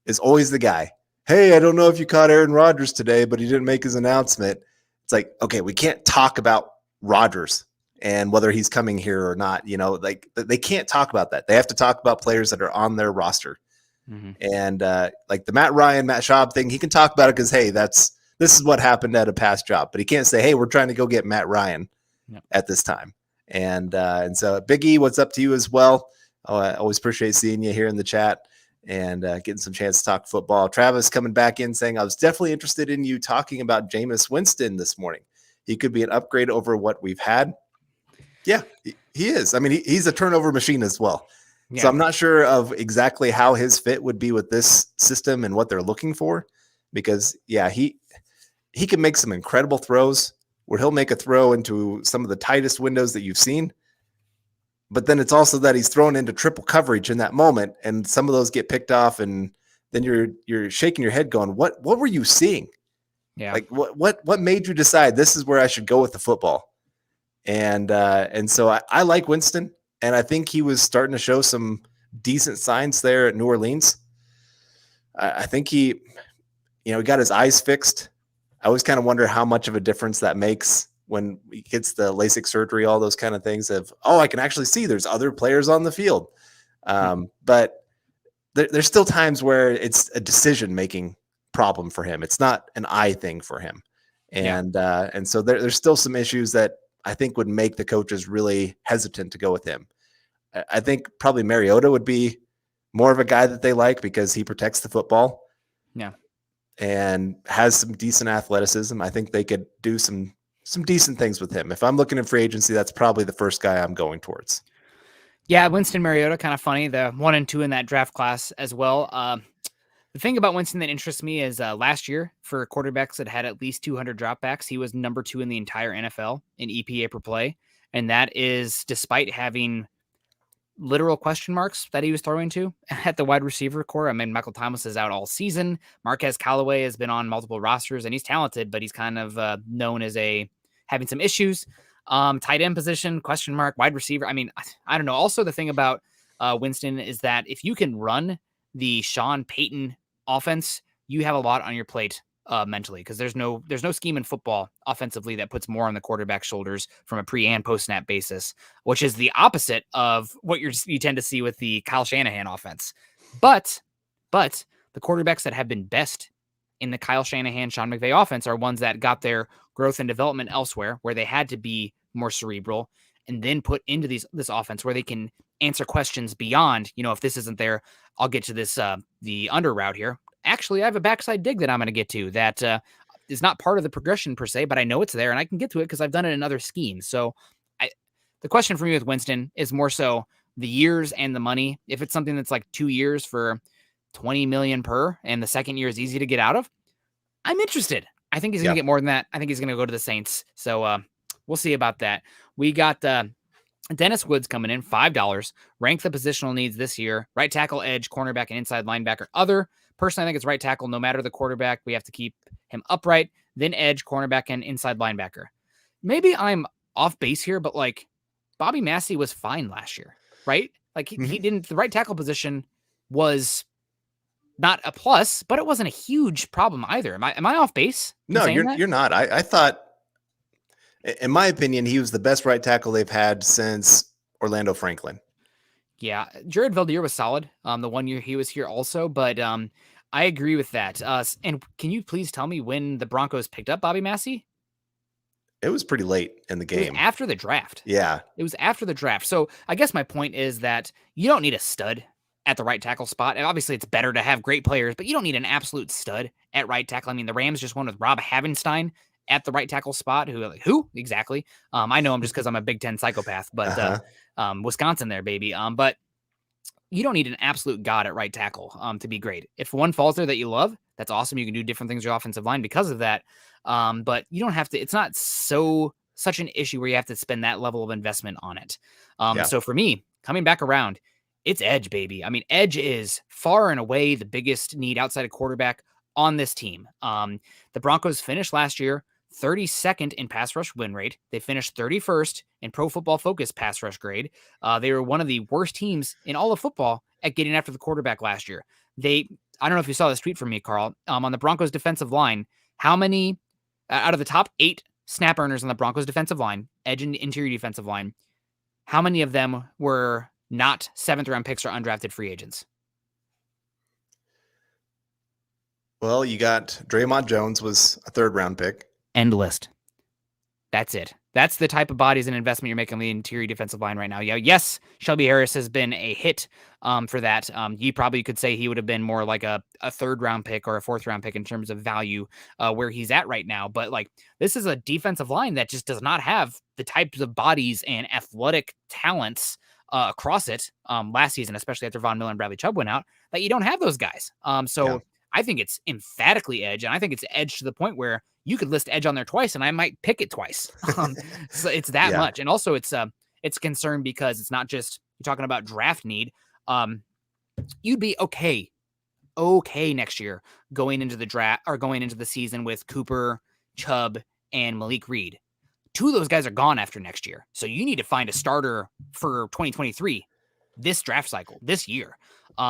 is always the guy. Hey, I don't know if you caught Aaron Rodgers today, but he didn't make his announcement. It's like, okay, we can't talk about Rodgers and whether he's coming here or not. Like they can't talk about that. They have to talk about players that are on their roster. Mm-hmm. And like the Matt Schaub thing, he can talk about it because, hey, this is what happened at a past job. But he can't say, hey, we're trying to go get Matt Ryan at this time. And so, Big E, what's up to you as well? I always appreciate seeing you here in the chat and getting some chance to talk football. Travis coming back in saying, I was definitely interested in you talking about Jameis Winston this morning. He could be an upgrade over what we've had. Yeah, he is. I mean, he's a turnover machine as well. Yeah. So I'm not sure of exactly how his fit would be with this system and what they're looking for, because he can make some incredible throws where he'll make a throw into some of the tightest windows that you've seen. But then it's also that he's thrown into triple coverage in that moment, and some of those get picked off, and then you're shaking your head going, what were you seeing? Yeah. Like what made you decide this is where I should go with the football? And so I like Winston, and I think he was starting to show some decent signs there at New Orleans. I think he got his eyes fixed. I always kind of wonder how much of a difference that makes when he gets the LASIK surgery, all those kind of things of, I can actually see there's other players on the field. But there's still times where it's a decision-making problem for him. It's not an eye thing for him. And so there's still some issues that I think would make the coaches really hesitant to go with him. I think probably Mariota would be more of a guy that they like because he protects the football. Yeah. And has some decent athleticism. I think they could do some decent things with him. If I'm looking at free agency, that's probably the first guy I'm going towards. Yeah, Winston Mariota, kind of funny. The 1 and 2 in that draft class as well. The thing about Winston that interests me is last year for quarterbacks that had at least 200 dropbacks, he was number 2 in the entire NFL in EPA per play. And that is despite having literal question marks that he was throwing to at the wide receiver core. I mean, Michael Thomas is out all season. Marquez Callaway has been on multiple rosters, and he's talented, but he's kind of known as having some issues. Tight end position, question mark, wide receiver. I mean, I don't know. Also, the thing about Winston is that if you can run the Sean Payton offense, you have a lot on your plate mentally, because there's no scheme in football offensively that puts more on the quarterback's shoulders from a pre and post snap basis, which is the opposite of what you tend to see with the Kyle Shanahan offense. But the quarterbacks that have been best in the Kyle Shanahan, Sean McVay offense are ones that got their growth and development elsewhere, where they had to be more cerebral, and then put into this offense where they can answer questions beyond, if this isn't there, I'll get to this, the under route here. Actually, I have a backside dig that I'm going to get to that is not part of the progression per se, but I know it's there and I can get to it because I've done it in other schemes. So the question for me with Winston is more so the years and the money. If it's something that's like 2 years for $20 million per, and the second year is easy to get out of, I'm interested. I think he's going to get more than that. I think he's going to go to the Saints. So we'll see about that. We got Dennis Woods coming in, $5. Rank the positional needs this year: right tackle, edge, cornerback, and inside linebacker. Other. Personally, I think it's right tackle. No matter the quarterback, we have to keep him upright. Then edge, cornerback, and inside linebacker. Maybe I'm off base here, but like Bobby Massey was fine last year, right? Like he didn't. The right tackle position was not a plus, but it wasn't a huge problem either. Am I off base? No, you're not. I thought, in my opinion, he was the best right tackle they've had since Orlando Franklin. Yeah, Jared Valdir was solid the 1 year he was here also, but I agree with that. And can you please tell me when the Broncos picked up Bobby Massey? It was pretty late in the game. It was after the draft. Yeah. It was after the draft. So I guess my point is that you don't need a stud at the right tackle spot. And obviously it's better to have great players, but you don't need an absolute stud at right tackle. I mean, the Rams just won with Rob Havenstein at the right tackle spot. Who exactly? I know him just because I'm a Big Ten psychopath, but Wisconsin there, baby. But you don't need an absolute god at right tackle to be great. If one falls there that you love, that's awesome. You can do different things with your offensive line because of that. But you don't have to. It's not such an issue where you have to spend that level of investment on it. So for me, coming back around, it's edge, baby. I mean, edge is far and away the biggest need outside of quarterback on this team. The Broncos finished last year 32nd in pass rush win rate. They finished 31st in Pro Football Focus pass rush grade. They were one of the worst teams in all of football at getting after the quarterback last year. I don't know if you saw this tweet from me, Carl, on the Broncos defensive line, how many out of the top 8 snap earners on the Broncos defensive line, edge and interior defensive line, how many of them were not 7th round picks or undrafted free agents? Well, you got Draymond Jones was a 3rd round pick. End list. That's it. That's the type of bodies and investment you're making on the interior defensive line right now. Yeah, yes, Shelby Harris has been a hit for that. You probably could say he would have been more like a 3rd round pick or a 4th round pick in terms of value where he's at right now. But like, this is a defensive line that just does not have the types of bodies and athletic talents across it last season, especially after Von Miller and Bradley Chubb went out, that you don't have those guys. I think it's emphatically edge, and I think it's edge to the point where you could list edge on there twice, and I might pick it twice. So it's that much, and also it's concern because it's not just you're talking about draft need. You'd be okay next year going into the draft or going into the season with Cooper, Chubb, and Malik Reed. 2 of those guys are gone after next year, so you need to find a starter for 2023. This draft cycle, this year.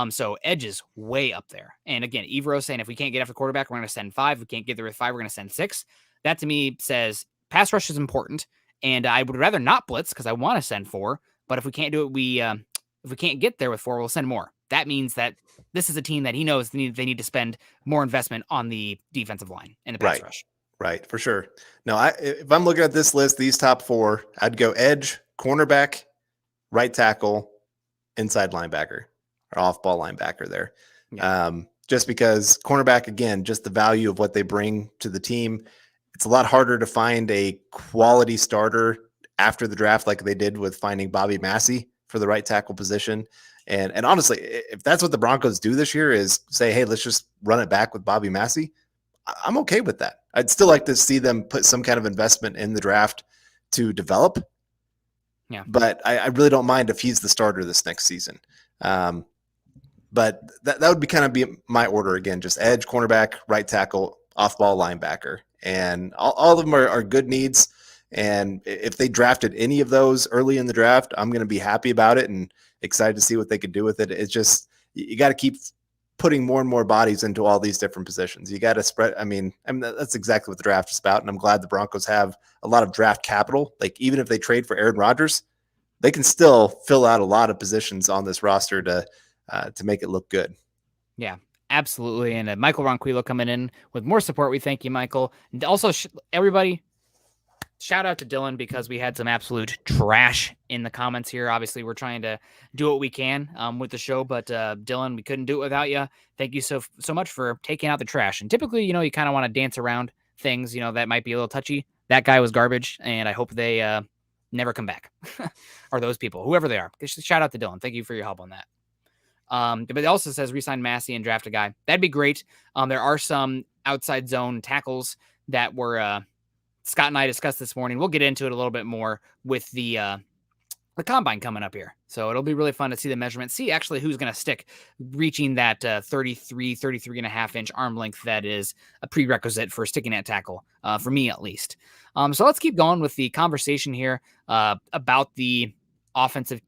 So edge is way up there. And again, Evero saying if we can't get after quarterback, we're going to send 5. If we can't get there with 5, we're going to send 6. That to me says pass rush is important. And I would rather not blitz because I want to send 4. But if we can't do it, if we can't get there with 4, we'll send more. That means that this is a team that he knows they need to spend more investment on the defensive line and the pass rush. Right, for sure. No, if I'm looking at this list, these top 4, I'd go edge, cornerback, right tackle, inside linebacker or off-ball linebacker there. Yeah. Just because cornerback, again, just the value of what they bring to the team. It's a lot harder to find a quality starter after the draft like they did with finding Bobby Massey for the right tackle position. And honestly, if that's what the Broncos do this year is say, hey, let's just run it back with Bobby Massey, I'm okay with that. I'd still like to see them put some kind of investment in the draft to develop. Yeah, but I really don't mind if he's the starter this next season. But that would be my order again, just edge, cornerback, right tackle, off-ball linebacker. And all of them are good needs. And if they drafted any of those early in the draft, I'm going to be happy about it and excited to see what they could do with it. It's just, you got to keep putting more and more bodies into all these different positions. You got to spread. I mean, that's exactly what the draft is about. And I'm glad the Broncos have a lot of draft capital. Like even if they trade for Aaron Rodgers, they can still fill out a lot of positions on this roster to make it look good. Yeah, absolutely. And Michael Ronquillo coming in with more support. We thank you, Michael. And also, everybody, shout out to Dylan because we had some absolute trash in the comments here. Obviously, we're trying to do what we can with the show, but Dylan, we couldn't do it without you. Thank you so much for taking out the trash. And typically, you kind of want to dance around things, that might be a little touchy. That guy was garbage, and I hope they never come back. Or those people, whoever they are. Shout out to Dylan. Thank you for your help on that. But it also says resign Massey and draft a guy. That'd be great. There are some outside zone tackles that were Scott and I discussed this morning. We'll get into it a little bit more with the combine coming up here. So it'll be really fun to see the measurement, see actually who's going to stick reaching that 33 and a half inch arm length. That is a prerequisite for sticking at tackle for me, at least. So let's keep going with the conversation here about the offensive,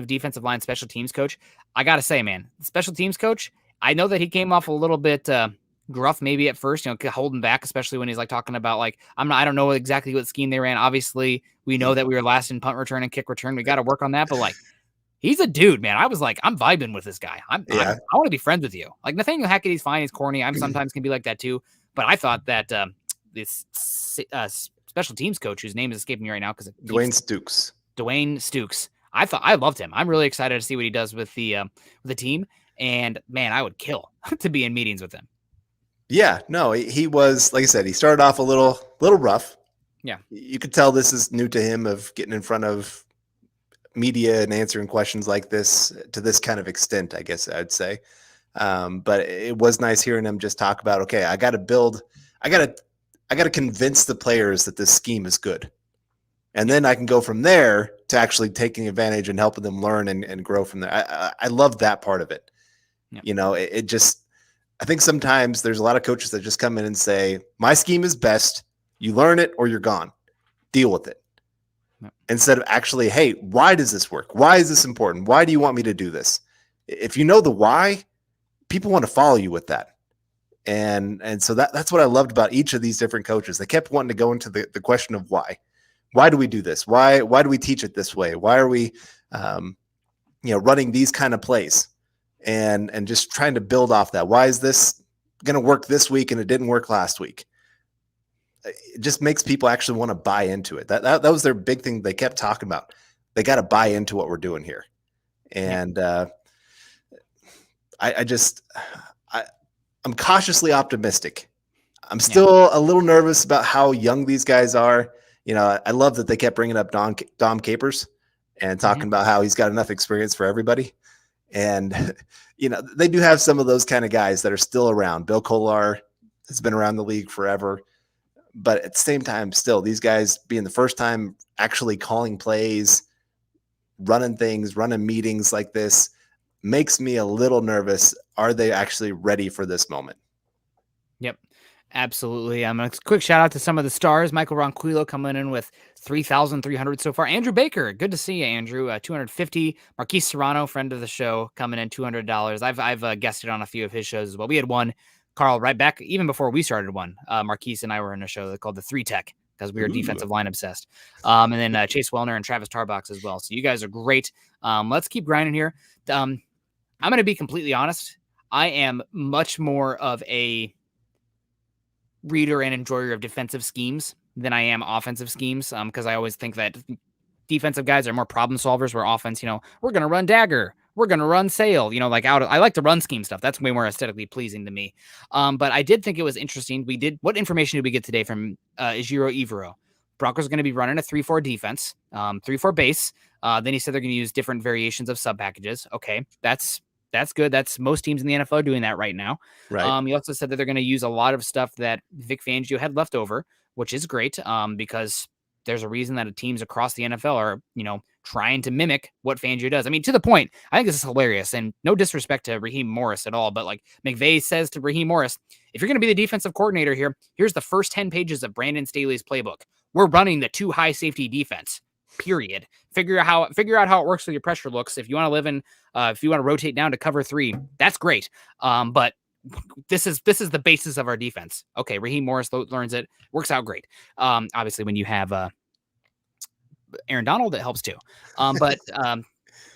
defensive line, special teams coach. I got to say, man, the special teams coach, I know that he came off a little bit gruff maybe at first, holding back, especially when he's like talking about like, I don't know exactly what scheme they ran. Obviously we know that we were last in punt return and kick return. We got to work on that, but like, he's a dude, man. I was like, I'm vibing with this guy. I want to be friends with you. Like Nathaniel Hackett, he's fine. He's corny. I'm sometimes can be like that too. But I thought that this special teams coach, whose name is escaping me right now, because Dwayne Stukes. I loved him. I'm really excited to see what he does with the team. And man, I would kill to be in meetings with him. Yeah, no, he was, like I said, he started off a little rough. Yeah, you could tell this is new to him, of getting in front of media and answering questions like this to this kind of extent, I guess I'd say. But it was nice hearing him just talk about, okay, I got to convince the players that this scheme is good. And then I can go from there to actually taking advantage and helping them learn and grow from there. I love that part of it. Yeah. It just, I think sometimes there's a lot of coaches that just come in and say, my scheme is best. You learn it or you're gone. Deal with it. Yep. Instead of actually, hey, why does this work? Why is this important? Why do you want me to do this? If you know the why, people want to follow you with that. And so that's what I loved about each of these different coaches. They kept wanting to go into the question of why. Why do we do this? Why do we teach it this way? Why are we running these kind of plays? And just trying to build off that. Why is this going to work this week and it didn't work last week? It just makes people actually want to buy into it. That was their big thing they kept talking about. They got to buy into what we're doing here. And I'm cautiously optimistic. I'm still a little nervous about how young these guys are. I love that they kept bringing up Dom Capers and talking about how he's got enough experience for everybody. And, they do have some of those kind of guys that are still around. Bill Kolar has been around the league forever. But at the same time, still, these guys being the first time actually calling plays, running meetings like this, makes me a little nervous. Are they actually ready for this moment? Yep, absolutely. A quick shout out to some of the stars. Michael Ronquillo coming in with 3,300 so far. Andrew Baker, good to see you, Andrew. 250. Marquise Serrano, friend of the show, coming in $200. I've guested on a few of his shows as well. We had one, Carl, right back even before we started one. Marquise and I were in a show called the 3 Tech because we were defensive line obsessed. And then Chase Wellner and Travis Tarbox as well. So you guys are great. Let's keep grinding here. I'm going to be completely honest. I am much more of a reader and enjoyer of defensive schemes than I am offensive schemes. Because I always think that defensive guys are more problem solvers, where offense, we're going to run dagger. We're going to run sail, I like to run scheme stuff. That's way more aesthetically pleasing to me. But I did think it was interesting. What information did we get today from Ejiro Evero? Broncos are going to be running a 3-4 defense, 3-4 base. Then he said they're going to use different variations of sub packages. Okay. That's good. That's most teams in the NFL are doing that right now. Right. He also said that they're going to use a lot of stuff that Vic Fangio had left over, which is great because there's a reason that teams across the NFL are, trying to mimic what Fangio does. I mean, to the point, I think this is hilarious, and no disrespect to Raheem Morris at all, but like McVay says to Raheem Morris, if you're going to be the defensive coordinator here, here's the first 10 pages of Brandon Staley's playbook. We're running the 2 high safety defense. Period. Figure out how it works with your pressure looks. If you want to live in, if you want to rotate down to cover 3, that's great. But this is the basis of our defense. Okay, Raheem Morris learns it, works out great. Obviously, when you have Aaron Donald, it helps too. But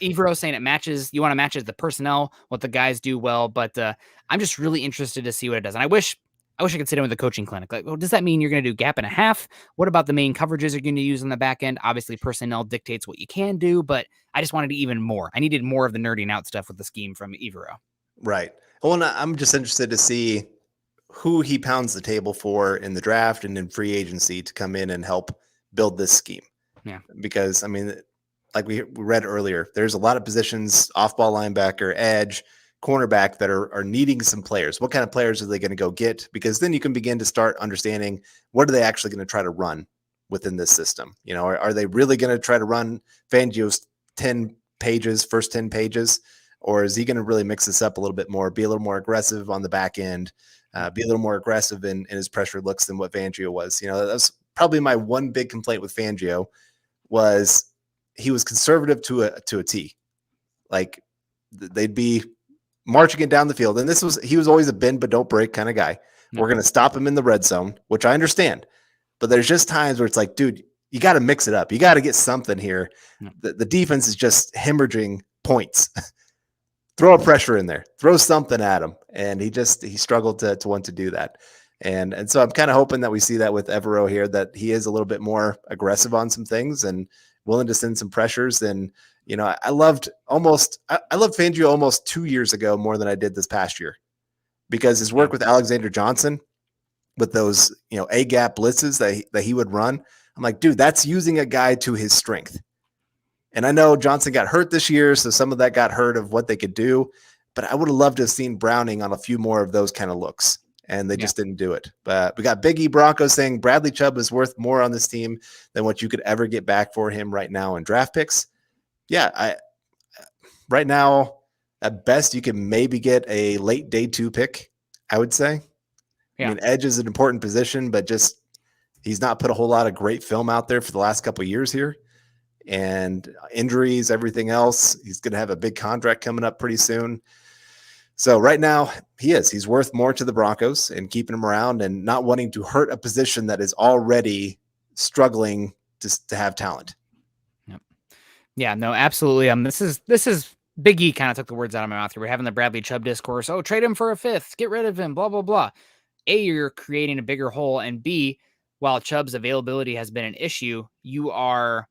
Evero saying it matches. You want to match the personnel, what the guys do well. But I'm just really interested to see what it does. And I wish I could sit in with the coaching clinic. Like, well, does that mean you're going to do gap and a half? What about the main coverages you're going to use on the back end? Obviously, personnel dictates what you can do, but I just wanted even more. I needed more of the nerding out stuff with the scheme from Evero. Right. Well, and I'm just interested to see who he pounds the table for in the draft and in free agency to come in and help build this scheme. Yeah. Because, I mean, like we read earlier, there's a lot of positions, off-ball linebacker, edge, cornerback that are needing some players. What kind of players are they going to go get? Because then you can begin to start understanding what are they actually going to try to run within this system. Are they really going to try to run Fangio's first 10 pages, or is he going to really mix this up a little bit more, be a little more aggressive on the back end, be a little more aggressive in his pressure looks than what Fangio was? That's probably my one big complaint with Fangio was he was conservative to a T. Like they'd be marching it down the field. And he was always a bend but don't break kind of guy. No. We're going to stop him in the red zone, which I understand. But there's just times where it's like, dude, you got to mix it up. You got to get something here. No. The defense is just hemorrhaging points. Throw a pressure in there. Throw something at him. And he struggled to want to do that. And so I'm kind of hoping that we see that with Evero here, that he is a little bit more aggressive on some things and willing to send some pressures. And, I loved Fangio almost 2 years ago more than I did this past year, because his work with Alexander Johnson with those, A-gap blitzes that he would run. I'm like, dude, that's using a guy to his strength. And I know Johnson got hurt this year, so some of that got hurt of what they could do, but I would have loved to have seen Browning on a few more of those kind of looks. And they just didn't do it. But we got Big E Broncos saying Bradley Chubb is worth more on this team than what you could ever get back for him right now in draft picks. Yeah, right now, at best, you can maybe get a late day 2 pick, I would say. Yeah. I mean, edge is an important position, but just He's not put a whole lot of great film out there for the last couple of years here, and injuries, everything else. He's going to have a big contract coming up pretty soon. So right now he's worth more to the Broncos, and keeping him around and not wanting to hurt a position that is already struggling to have talent. Yep. Yeah, no, absolutely. This is Big E kind of took the words out of my mouth here. We're having the Bradley Chubb discourse. Oh, trade him for a fifth, get rid of him, blah, blah, blah. A, you're creating a bigger hole, and B, while Chubb's availability has been an issue, you are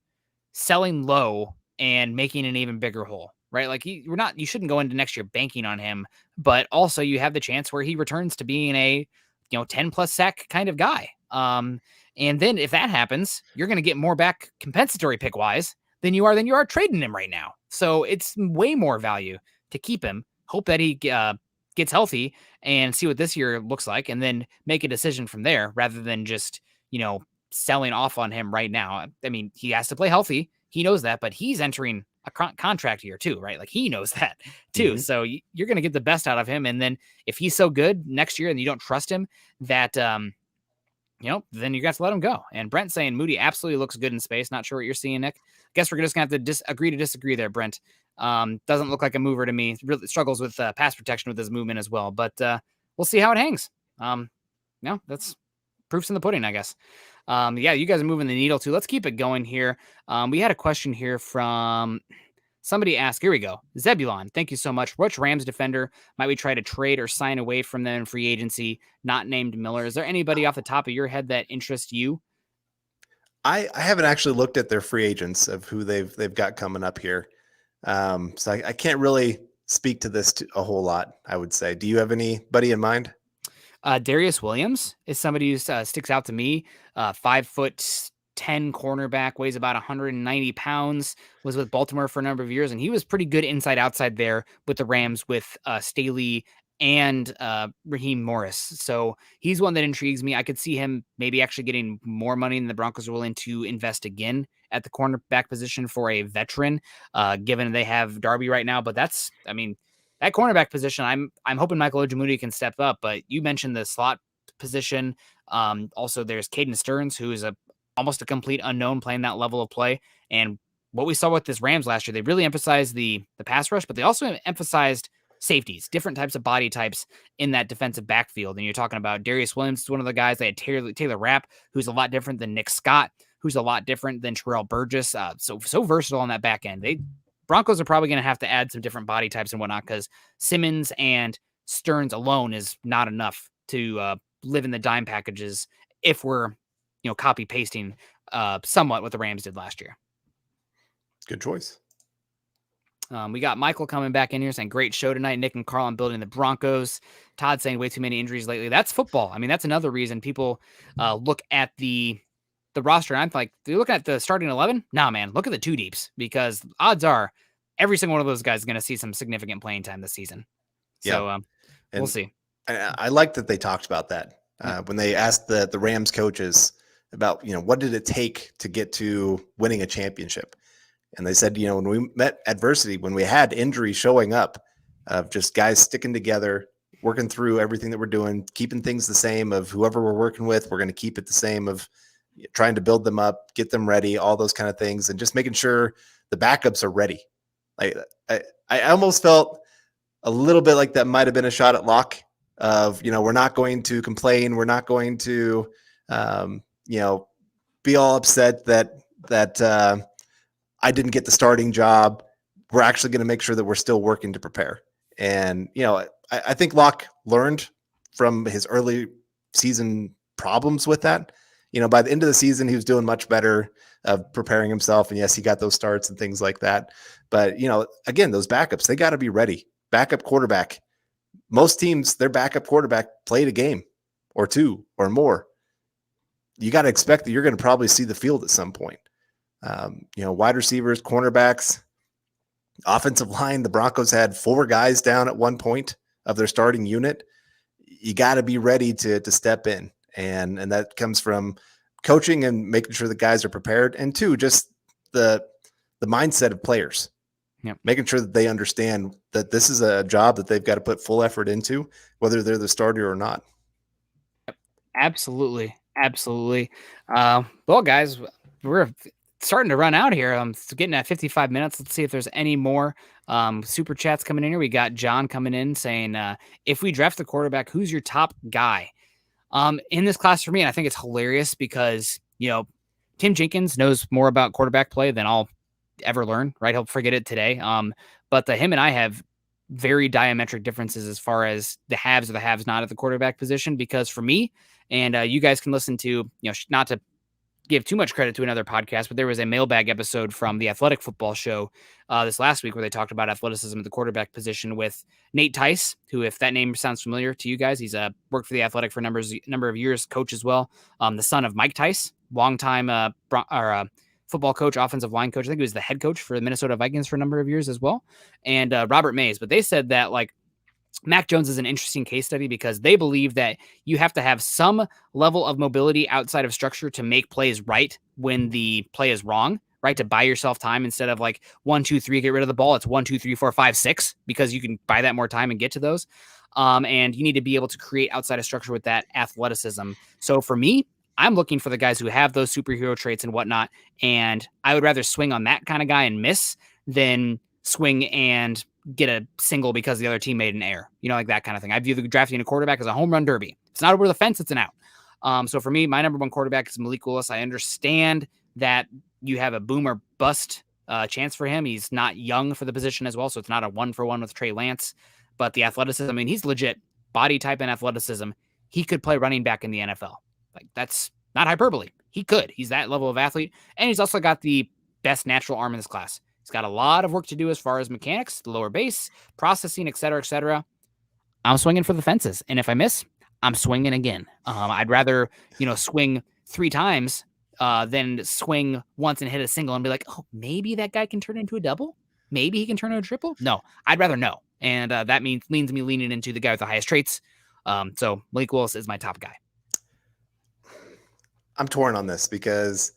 selling low and making an even bigger hole, right? Like you shouldn't go into next year banking on him, but also you have the chance where he returns to being a, 10 plus sack kind of guy. And then if that happens, you're going to get more back compensatory pick wise than you are trading him right now. So it's way more value to keep him. Hope that he gets healthy and see what this year looks like, and then make a decision from there rather than just, selling off on him right now. I mean, he has to play healthy. He knows that, but he's entering a contract year too, right? Like he knows that too. Mm-hmm. So you're going to get the best out of him. And then if he's so good next year and you don't trust him, that, then you got to let him go. And Brent saying Moody absolutely looks good in space. Not sure what you're seeing, Nick. Guess we're just going to have to agree to disagree there, Brent. Doesn't look like a mover to me. Really struggles with pass protection with his movement as well. But we'll see how it hangs. That's proofs in the pudding, I guess. You guys are moving the needle too. Let's keep it going here. We had a question here from somebody asked. Here we go. Zebulon, thank you so much. Which Rams defender might we try to trade or sign away from them in free agency, not named Miller? Is there anybody off the top of your head that interests you? I haven't actually looked at their free agents of who they've got coming up here. So I can't really speak to this a whole lot, I would say. Do you have anybody in mind? Darius Williams is somebody who sticks out to me. 5'10" cornerback, weighs about 190 pounds, was with Baltimore for a number of years, and he was pretty good inside outside there with the Rams with Staley and Raheem Morris. So he's one that intrigues me. I could see him maybe actually getting more money than the Broncos are willing to invest again at the cornerback position for a veteran, given they have Darby right now. But that cornerback position, I'm hoping Michael Ojemudia can step up. But you mentioned the slot position. Also, there's Caden Stearns, who is almost a complete unknown playing that level of play. And what we saw with this Rams last year, they really emphasized the pass rush, but they also emphasized safeties, different types of body types in that defensive backfield. And you're talking about Darius Williams is one of the guys. They had Taylor Rapp, who's a lot different than Nick Scott, who's a lot different than Terrell Burgess. So versatile on that back end. Broncos are probably going to have to add some different body types and whatnot, because Simmons and Stearns alone is not enough to live in the dime packages if we're, copy pasting somewhat what the Rams did last year. Good choice. We got Michael coming back in here saying, great show tonight. Nick and Carl on building the Broncos. Todd saying way too many injuries lately. That's football. I mean, that's another reason people look at the roster. And I'm like, you're looking at the starting 11? Nah, man, look at the two deeps, because odds are every single one of those guys is going to see some significant playing time this season. So we'll see. I like that they talked about that when they asked the Rams coaches about, what did it take to get to winning a championship? And they said, when we met adversity, when we had injury showing up, of just guys sticking together, working through everything that we're doing, keeping things the same, of whoever we're working with, we're going to keep it the same, of trying to build them up, get them ready, all those kind of things, and just making sure the backups are ready. Like I almost felt a little bit like that might have been a shot at Locke of, we're not going to complain. We're not going to, be all upset that I didn't get the starting job. We're actually going to make sure that we're still working to prepare. And, I think Locke learned from his early season problems with that. By the end of the season, he was doing much better of preparing himself. And yes, he got those starts and things like that. But, again, those backups, they got to be ready. Backup quarterback. Most teams, their backup quarterback played a game or two or more. You got to expect that you're going to probably see the field at some point. Wide receivers, cornerbacks, offensive line. The Broncos had 4 guys down at one point of their starting unit. You got to be ready to step in. And that comes from coaching and making sure the guys are prepared. And 2, just the mindset of players. Yep. Making sure that they understand that this is a job that they've got to put full effort into, whether they're the starter or not. Absolutely. Absolutely. Well, guys, we're starting to run out here. I'm getting at 55 minutes. Let's see if there's any more super chats coming in here. We got John coming in saying, if we draft the quarterback, who's your top guy? In this class for me, and I think it's hilarious because, Tim Jenkins knows more about quarterback play than I'll ever learn, right? He'll forget it today. But him and I have very diametric differences as far as the haves or the haves not at the quarterback position. Because for me, and you guys can listen to, not to give too much credit to another podcast, but there was a mailbag episode from the Athletic Football Show this last week where they talked about athleticism at the quarterback position with Nate Tice, who, if that name sounds familiar to you guys, he's worked for the Athletic for a number of years, coach as well. The son of Mike Tice, longtime football coach, offensive line coach. I think he was the head coach for the Minnesota Vikings for a number of years as well. And Robert Mays. But they said that, Mac Jones is an interesting case study because they believe that you have to have some level of mobility outside of structure to make plays right when the play is wrong, right? To buy yourself time instead of 1, 2, 3, get rid of the ball. It's 1, 2, 3, 4, 5, 6, because you can buy that more time and get to those. And you need to be able to create outside of structure with that athleticism. So for me, I'm looking for the guys who have those superhero traits and whatnot. And I would rather swing on that kind of guy and miss than swing and get a single because the other team made an error, that kind of thing. I view the drafting a quarterback as a home run derby. If it's not over the fence, it's an out. So for me, my number one quarterback is Malik Willis. I understand that you have a boom or bust chance for him. He's not young for the position as well, so it's not a 1-for-1 with Trey Lance. But the athleticism, he's legit body type and athleticism. He could play running back in the NFL. That's not hyperbole. He could. He's that level of athlete, and he's also got the best natural arm in this class. He's got a lot of work to do as far as mechanics, the lower base, processing, et cetera, et cetera. I'm swinging for the fences. And if I miss, I'm swinging again. I'd rather, swing 3 times than swing once and hit a single and be like, oh, maybe that guy can turn into a double. Maybe he can turn into a triple. No, I'd rather no. And that means me leaning into the guy with the highest traits. So Malik Willis is my top guy. I'm torn on this because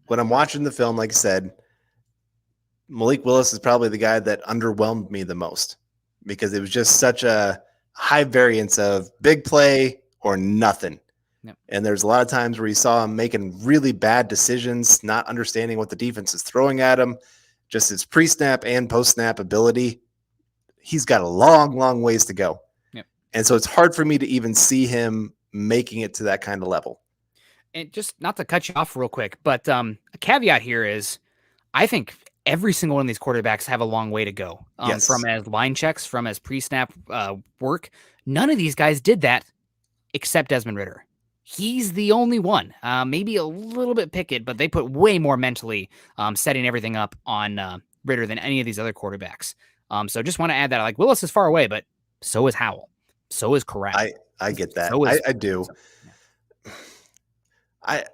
when I'm watching the film, like I said, Malik Willis is probably the guy that underwhelmed me the most because it was just such a high variance of big play or nothing. Yep. And there's a lot of times where you saw him making really bad decisions, not understanding what the defense is throwing at him, just his pre-snap and post-snap ability. He's got a long, long ways to go. Yep. And so it's hard for me to even see him making it to that kind of level. And just not to cut you off real quick, but a caveat here is I think every single one of these quarterbacks have a long way to go from as line checks, from as pre-snap work. None of these guys did that except Desmond Ridder. He's the only one, maybe a little bit Pickett, but they put way more mentally setting everything up on Ridder than any of these other quarterbacks. So just want to add that Willis is far away, but so is Howell. So is Corral. I get that. So I do. So, yeah.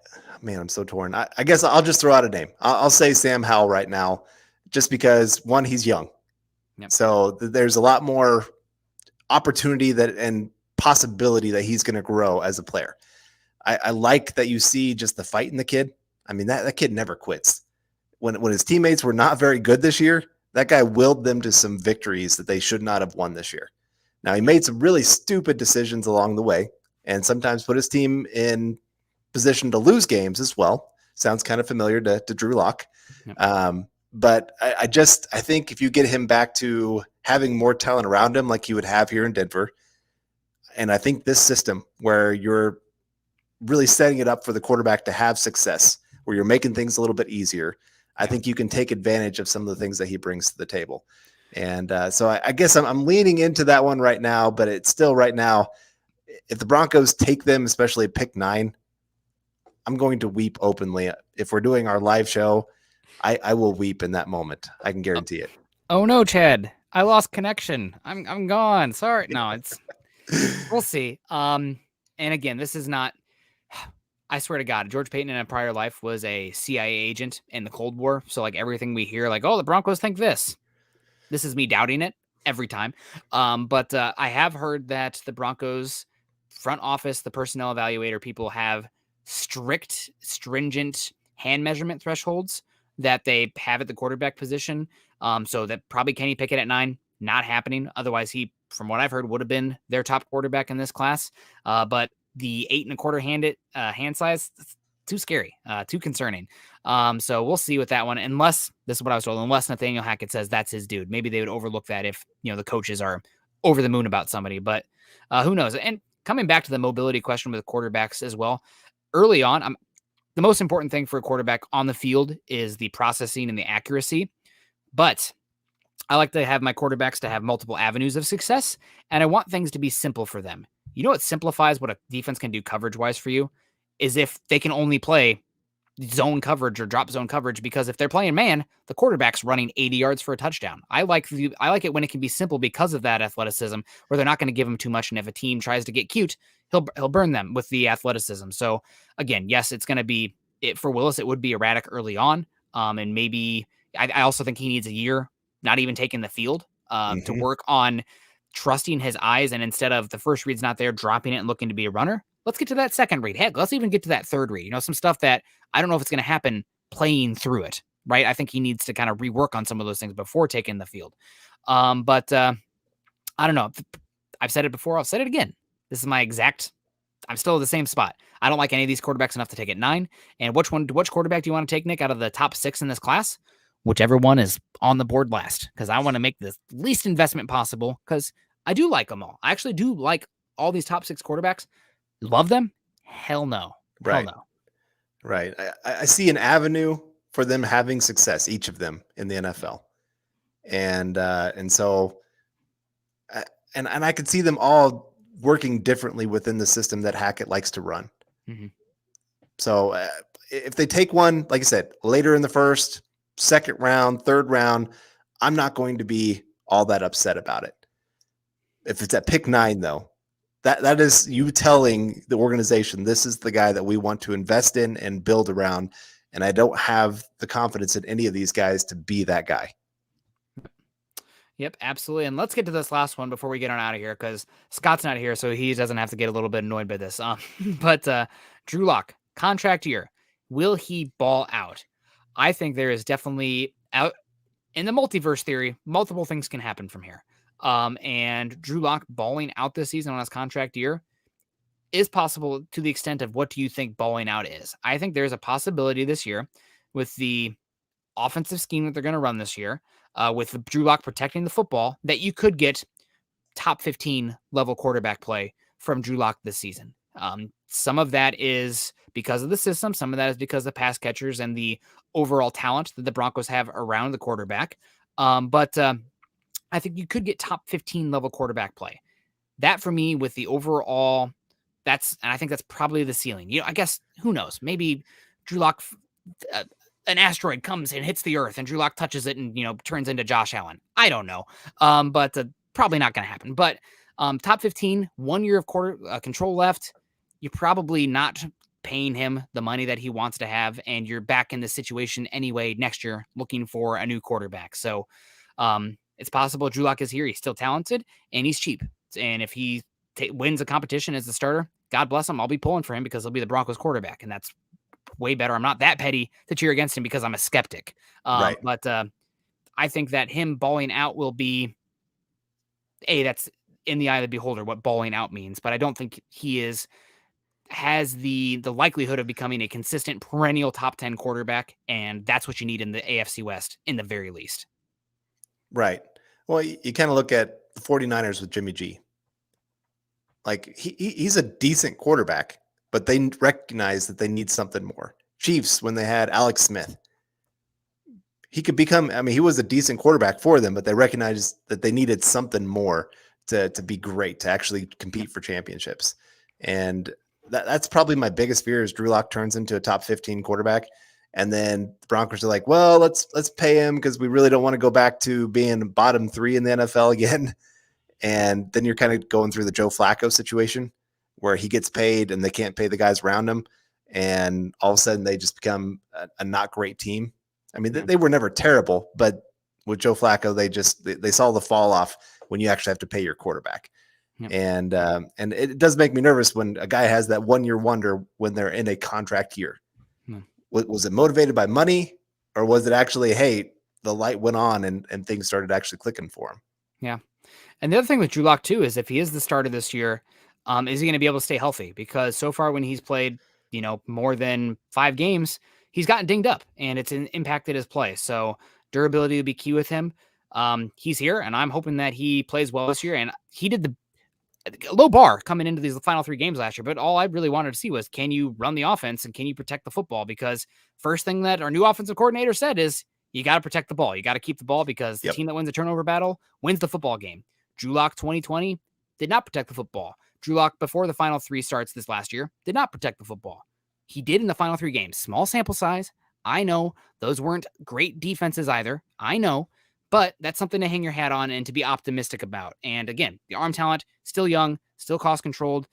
I'm so torn. I guess I'll just throw out a name. I'll say Sam Howell right now, just because, one, he's young. Yep. So there's a lot more opportunity and possibility that he's going to grow as a player. I like that you see just the fight in the kid. That kid never quits. When his teammates were not very good this year, that guy willed them to some victories that they should not have won this year. Now, he made some really stupid decisions along the way and sometimes put his team in position to lose games as well. Sounds kind of familiar to Drew Lock. Yep. But I think if you get him back to having more talent around him like he would have here in Denver, and I think this system where you're really setting it up for the quarterback to have success, where you're making things a little bit easier, I think you can take advantage of some of the things that he brings to the table. And so I guess I'm leaning into that one right now, but it's still right now, if the Broncos take them, especially pick 9, I'm going to weep openly. If we're doing our live show, I will weep in that moment. I can guarantee it. Oh no, Chad. I lost connection. I'm gone. Sorry. No, we'll see. And again, this is not, I swear to God, George Payton in a prior life was a CIA agent in the Cold War. So everything we hear, oh, the Broncos think this. This is me doubting it every time. But I have heard that the Broncos front office, the personnel evaluator people have stringent hand measurement thresholds that they have at the quarterback position. So that probably Kenny Pickett at 9, not happening. Otherwise, he, from what I've heard, would have been their top quarterback in this class. But the 8.25 hand size, too scary, too concerning. So we'll see with that one. Unless this is what I was told, unless Nathaniel Hackett says that's his dude, maybe they would overlook that if the coaches are over the moon about somebody. But who knows? And coming back to the mobility question with quarterbacks as well, early on, the most important thing for a quarterback on the field is the processing and the accuracy. But I like to have my quarterbacks to have multiple avenues of success, and I want things to be simple for them. You know what simplifies what a defense can do coverage-wise for you is if they can only play zone coverage or drop zone coverage, because if they're playing man, the quarterback's running 80 yards for a touchdown. I like it when it can be simple because of that athleticism, where they're not going to give him too much, and if a team tries to get cute, he'll burn them with the athleticism. So again, yes, it's going to be it for Willis. It would be erratic early on, and maybe I also think he needs a year not even taking the field to work on trusting his eyes, and instead of the first read's not there, dropping it and looking to be a runner. Let's get to that second read. Heck, let's even get to that third read. Some stuff that I don't know if it's going to happen playing through it, right? I think he needs to kind of rework on some of those things before taking the field. But I don't know. I've said it before. I'll say it again. This is my exact. I'm still at the same spot. I don't like any of these quarterbacks enough to take it 9. And which quarterback do you want to take, Nick, out of the top 6 in this class? Whichever one is on the board last, because I want to make the least investment possible, because I do like them all. I actually do like all these top 6 quarterbacks. Love them? Hell no. Right. Hell no. Right. I see an avenue for them having success, each of them in the NFL. And so I could see them all working differently within the system that Hackett likes to run. Mm-hmm. So if they take one, like I said, later in the first, second round, third round, I'm not going to be all that upset about it. If it's at pick 9, though, that is you telling the organization, this is the guy that we want to invest in and build around. And I don't have the confidence in any of these guys to be that guy. Yep, absolutely. And let's get to this last one before we get on out of here, because Scott's not here, so he doesn't have to get a little bit annoyed by this. But Drew Lock, contract year. Will he ball out? I think there is definitely, out in the multiverse theory, multiple things can happen from here. And Drew Lock balling out this season on his contract year is possible to the extent of what do you think balling out is? I think there's a possibility this year with the offensive scheme that they're going to run this year, with Drew Lock protecting the football, that you could get top 15 level quarterback play from Drew Lock this season. Some of that is because of the system. Some of that is because of the pass catchers and the overall talent that the Broncos have around the quarterback. But I think you could get top 15 level quarterback play. That for me, with the overall, and I think that's probably the ceiling. I guess, who knows? Maybe Drew Lock, an asteroid comes and hits the earth and Drew Lock touches it and, turns into Josh Allen. I don't know. But probably not going to happen. But top 15, 1 year of control left. You're probably not paying him the money that he wants to have, and you're back in the situation anyway next year looking for a new quarterback. So it's possible Drew Lock is here. He's still talented and he's cheap. And if he wins a competition as the starter, God bless him. I'll be pulling for him because he'll be the Broncos quarterback, and that's way better. I'm not that petty to cheer against him because I'm a skeptic. Right. But I think that him balling out will be that's in the eye of the beholder what balling out means. But I don't think he has the likelihood of becoming a consistent perennial top 10 quarterback. And that's what you need in the AFC West in the very least. Right. Well, you kind of look at the 49ers with Jimmy G. Like he's a decent quarterback, but they recognize that they need something more. Chiefs, when they had Alex Smith, he could become, he was a decent quarterback for them, but they recognized that they needed something more to be great, to actually compete for championships. And that's probably my biggest fear is Drew Lock turns into a top 15 quarterback. And then the Broncos are like, well, let's pay him because we really don't want to go back to being bottom 3 in the NFL again. And then you're kind of going through the Joe Flacco situation where he gets paid and they can't pay the guys around him. And all of a sudden they just become a not great team. They were never terrible, but with Joe Flacco, they saw the fall off when you actually have to pay your quarterback. Yep. And it does make me nervous when a guy has that 1 year wonder when they're in a contract year. Was it motivated by money, or was it actually, hey, the light went on and things started actually clicking for him? Yeah. And the other thing with Drew Lock too is if he is the starter this year, Is he going to be able to stay healthy? Because so far when he's played, more than 5 games, he's gotten dinged up and it's impacted his play. So durability will be key with him. He's here, and I'm hoping that he plays well this year. And he did the low bar coming into these final 3 games last year, but all I really wanted to see was, can you run the offense and can you protect the football? Because first thing that our new offensive coordinator said is, you got to protect the ball. You got to keep the ball because the team that wins a turnover battle wins the football game. Drew Lock 2020 did not protect the football. Drew Lock, before the final 3 starts this last year, did not protect the football. He did in the final 3 games. Small sample size. I know those weren't great defenses either. I know. But that's something to hang your hat on and to be optimistic about. And again, the arm talent, still young, still cost controlled.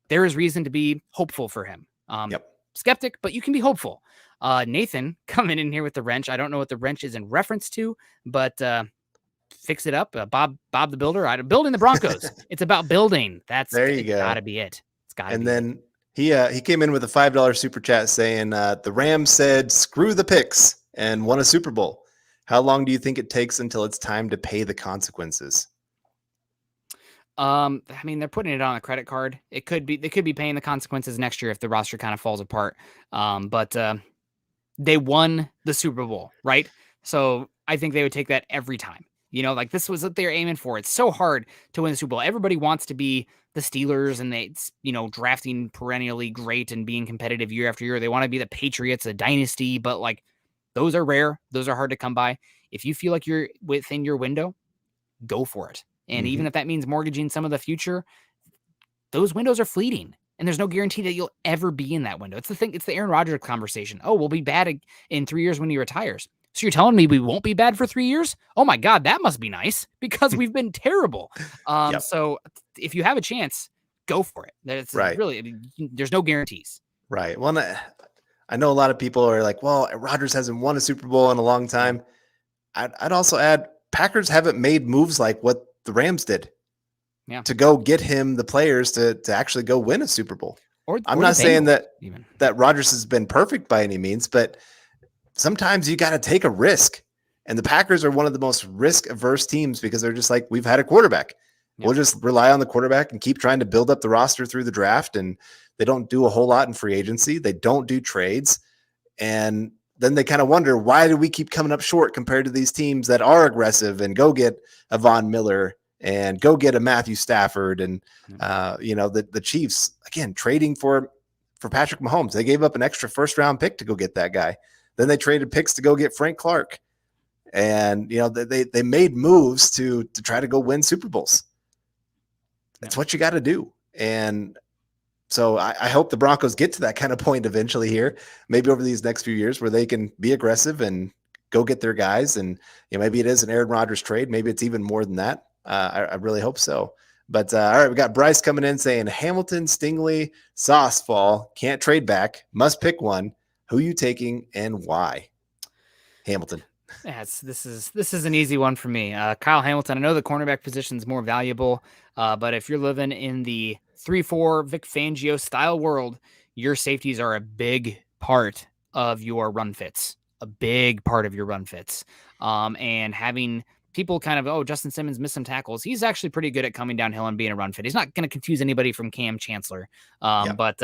There is reason to be hopeful for him. Skeptic, but you can be hopeful. Nathan coming in here with the wrench. I don't know what the wrench is in reference to, but fix it up. Bob the Builder. Building the Broncos. It's about building. There you go. Gotta be it. It's gotta be. And then he came in with a $5 super chat saying the Rams said screw the picks and won a Super Bowl. How long do you think it takes until it's time to pay the consequences? I mean, they're putting it on a credit card. They could be paying the consequences next year if the roster kind of falls apart. But they won the Super Bowl, right? So I think they would take that every time. This was what they're aiming for. It's so hard to win the Super Bowl. Everybody wants to be the Steelers and they, drafting perennially great and being competitive year after year. They want to be the Patriots, a dynasty, but those are rare. Those are hard to come by. If you feel like you're within your window, go for it. And even if that means mortgaging some of the future, those windows are fleeting. And there's no guarantee that you'll ever be in that window. It's the thing. It's the Aaron Rodgers conversation. Oh, we'll be bad in 3 years when he retires. So you're telling me we won't be bad for 3 years? Oh my God, that must be nice because we've been terrible. So if you have a chance, go for it. That's right. Really, there's no guarantees. Right. Well, I know a lot of people are like, well, Rodgers hasn't won a Super Bowl in a long time. I'd also add Packers haven't made moves like what the Rams did to go get him the players to actually go win a Super Bowl. I'm not saying that Rodgers has been perfect by any means, but sometimes you got to take a risk. And the Packers are one of the most risk-averse teams because they're just like, we've had a quarterback. We'll just rely on the quarterback and keep trying to build up the roster through the draft. And they don't do a whole lot in free agency. They don't do trades. And then they kind of wonder, why do we keep coming up short compared to these teams that are aggressive and go get a Von Miller and go get a Matthew Stafford and, the Chiefs, again, trading for Patrick Mahomes. They gave up an extra first-round pick to go get that guy. Then they traded picks to go get Frank Clark. And, they made moves to try to go win Super Bowls. That's what you got to do. And so I hope the Broncos get to that kind of point eventually here, maybe over these next few years where they can be aggressive and go get their guys. And maybe it is an Aaron Rodgers trade. Maybe it's even more than that. I really hope so. But all right, we got Bryce coming in saying Hamilton, Stingley, Saucefall, can't trade back, must pick one. Who you taking and why? Hamilton. Yes, this is an easy one for me. Kyle Hamilton. I know the cornerback position is more valuable, but if you're living in the 3-4 Vic Fangio style world, your safeties are a big part of your run fits. A big part of your run fits. And having people kind of, Justin Simmons missed some tackles. He's actually pretty good at coming downhill and being a run fit. He's not going to confuse anybody from Cam Chancellor. But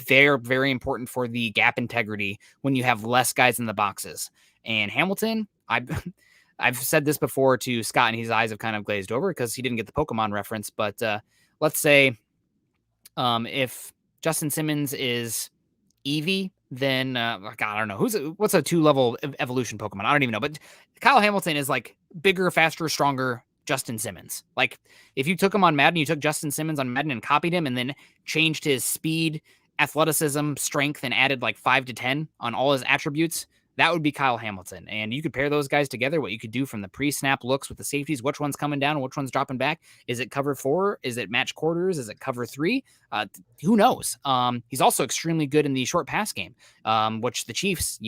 they're very important for the gap integrity when you have less guys in the boxes. And Hamilton, I've said this before to Scott, and his eyes have kind of glazed over because he didn't get the Pokemon reference. But let's say if Justin Simmons is Eevee, then God, I don't know what's a 2-level evolution Pokemon. I don't even know. But Kyle Hamilton is like bigger, faster, stronger Justin Simmons. Like if you took him on Madden, you took Justin Simmons on Madden and copied him, and then changed his speed, athleticism, strength, and added like 5 to 10 on all his attributes, that would be Kyle Hamilton. And you could pair those guys together, what you could do from the pre-snap looks with the safeties, which one's coming down and which one's dropping back. Is it cover 4? Is it match quarters? Is it cover 3? Who knows? He's also extremely good in the short pass game, which the Chiefs,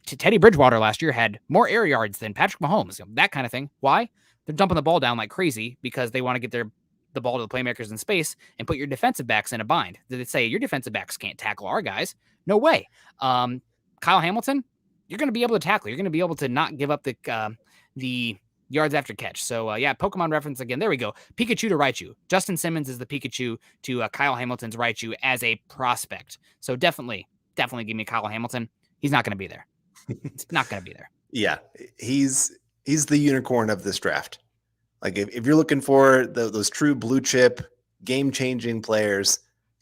Teddy Bridgewater last year had more air yards than Patrick Mahomes, that kind of thing. Why? They're dumping the ball down like crazy because they want to get the ball to the playmakers in space and put your defensive backs in a bind. Did they say your defensive backs can't tackle our guys? No way. Kyle Hamilton, you're going to be able to tackle. You're going to be able to not give up the yards after catch. So, yeah, Pokemon reference again. There we go. Pikachu to Raichu. Justin Simmons is the Pikachu to Kyle Hamilton's Raichu as a prospect. So definitely give me Kyle Hamilton. He's not going to be there. It's not going to be there. Yeah, he's the unicorn of this draft. Like if you're looking for those true blue chip, game-changing players,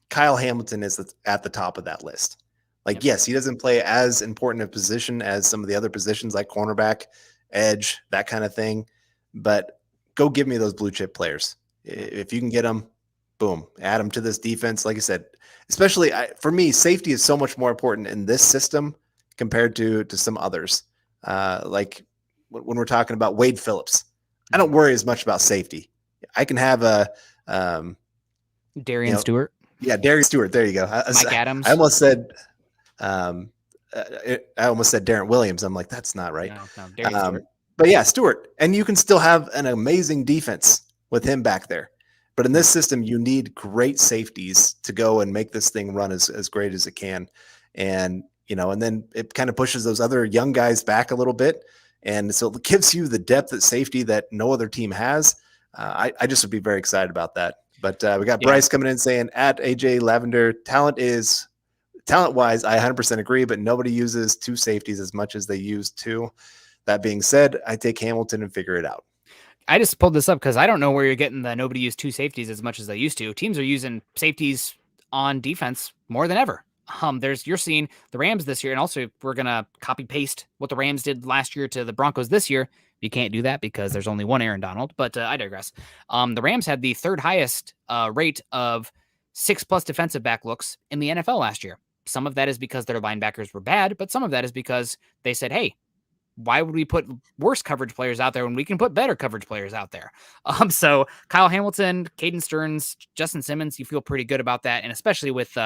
Kyle Hamilton is at the top of that list. Like, yes, he doesn't play as important a position as some of the other positions like cornerback, edge, that kind of thing. But go give me those blue chip players. If you can get them, boom, add them to this defense. Like I said, especially for me, safety is so much more important in this system compared to some others. Like when we're talking about Wade Phillips, I don't worry as much about safety. I can have a Darian Stewart. Yeah, Darian Stewart. There you go. Mike Adams. I almost said Darren Williams. I'm like, that's not right. No, Darian Stewart. But yeah, Stewart. And you can still have an amazing defense with him back there. But in this system, you need great safeties to go and make this thing run as great as it can. And, and then it kind of pushes those other young guys back a little bit. And so it gives you the depth at safety that no other team has. I just would be very excited about that. But we got Bryce coming in saying at AJ Lavender, talent-wise, I 100% agree, but nobody uses two safeties as much as they use two. That being said, I take Hamilton and figure it out. I just pulled this up because I don't know where you're getting the nobody used two safeties as much as they used to. Teams are using safeties on defense more than ever. You're seeing the Rams this year, and also we're gonna copy paste what the Rams did last year to the Broncos this year. You can't do that because there's only one Aaron Donald, but I digress. The Rams had the third highest rate of 6+ defensive back looks in the NFL last year. Some of that is because their linebackers were bad, but some of that is because they said, hey, why would we put worse coverage players out there when we can put better coverage players out there? So Kyle Hamilton, Caden Stearns, Justin Simmons, you feel pretty good about that. And especially with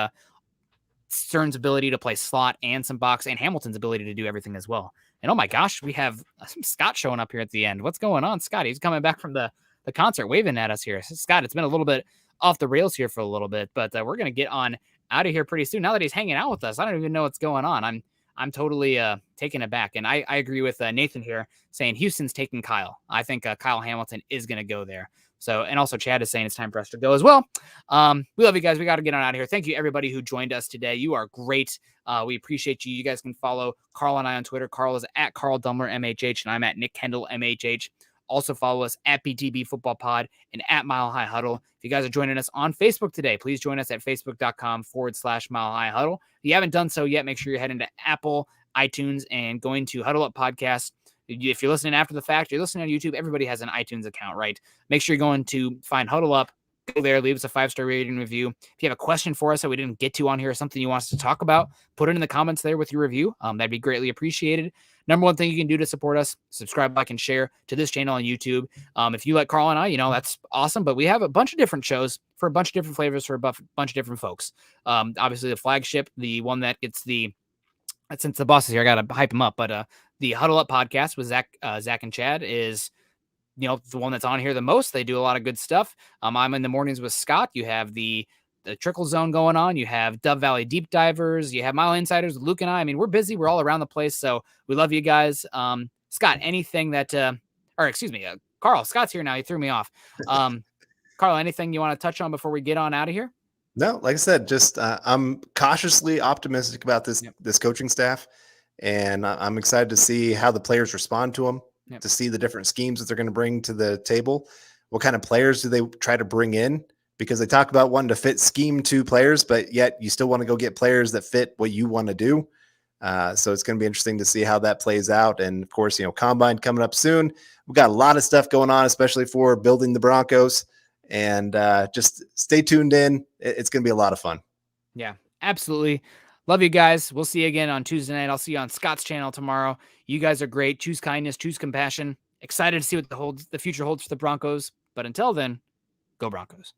Stearns' ability to play slot and some box, and Hamilton's ability to do everything as well. And oh my gosh, we have Scott showing up here at the end. What's going on, Scott? He's coming back from the concert waving at us here. Scott, it's been a little bit off the rails here for a little bit, but we're going to get on out of here pretty soon. Now that he's hanging out with us, I don't even know what's going on. I'm totally taken aback. And I agree with Nathan here saying Houston's taking Kyle. I think Kyle Hamilton is going to go there. So, and also Chad is saying it's time for us to go as well. We love you guys. We got to get on out of here. Thank you, everybody who joined us today. You are great. We appreciate you. You guys can follow Carl and I on Twitter. Carl is at Carl Dumler, MHH, and I'm at Nick Kendell, MHH. Also follow us at BTB Football Pod and at Mile High Huddle. If you guys are joining us on Facebook today, please join us at facebook.com/Mile High Huddle. If you haven't done so yet, make sure you're heading to Apple, iTunes, and going to Huddle Up Podcast. If you're listening after the fact, you're listening on YouTube, everybody has an iTunes account, right? Make sure you're going to find Huddle Up. Go there, leave us a 5-star rating review. If you have a question for us that we didn't get to on here or something you want us to talk about, put it in the comments there with your review. That'd be greatly appreciated. Number one thing you can do to support us, subscribe, like, and share to this channel on YouTube. If you like Carl and I, that's awesome. But we have a bunch of different shows for a bunch of different flavors for a bunch of different folks. Obviously, the flagship, the one that gets since the boss is here, I got to hype him up. But the Huddle Up podcast with Zach and Chad is the one that's on here the most. They do a lot of good stuff. I'm in the mornings with Scott. You have the Trickle Zone going on. You have Dove Valley Deep Divers. You have Mile Insiders with Luke and I. I mean, we're busy. We're all around the place. So we love you guys. Scott, anything that, Carl, Scott's here now. He threw me off. Carl, anything you want to touch on before we get on out of here? No, like I said, just I'm cautiously optimistic about this coaching staff, and I'm excited to see how the players respond to them, to see the different schemes that they're going to bring to the table. What kind of players do they try to bring in? Because they talk about wanting to fit scheme to players, but yet you still want to go get players that fit what you want to do. So it's going to be interesting to see how that plays out. And of course, Combine coming up soon. We've got a lot of stuff going on, especially for building the Broncos. And just stay tuned in. It's going to be a lot of fun. Yeah, absolutely. Love you guys. We'll see you again on Tuesday night. I'll see you on Scott's channel tomorrow. You guys are great. Choose kindness, choose compassion. Excited to see what the future holds for the Broncos. But until then, go Broncos.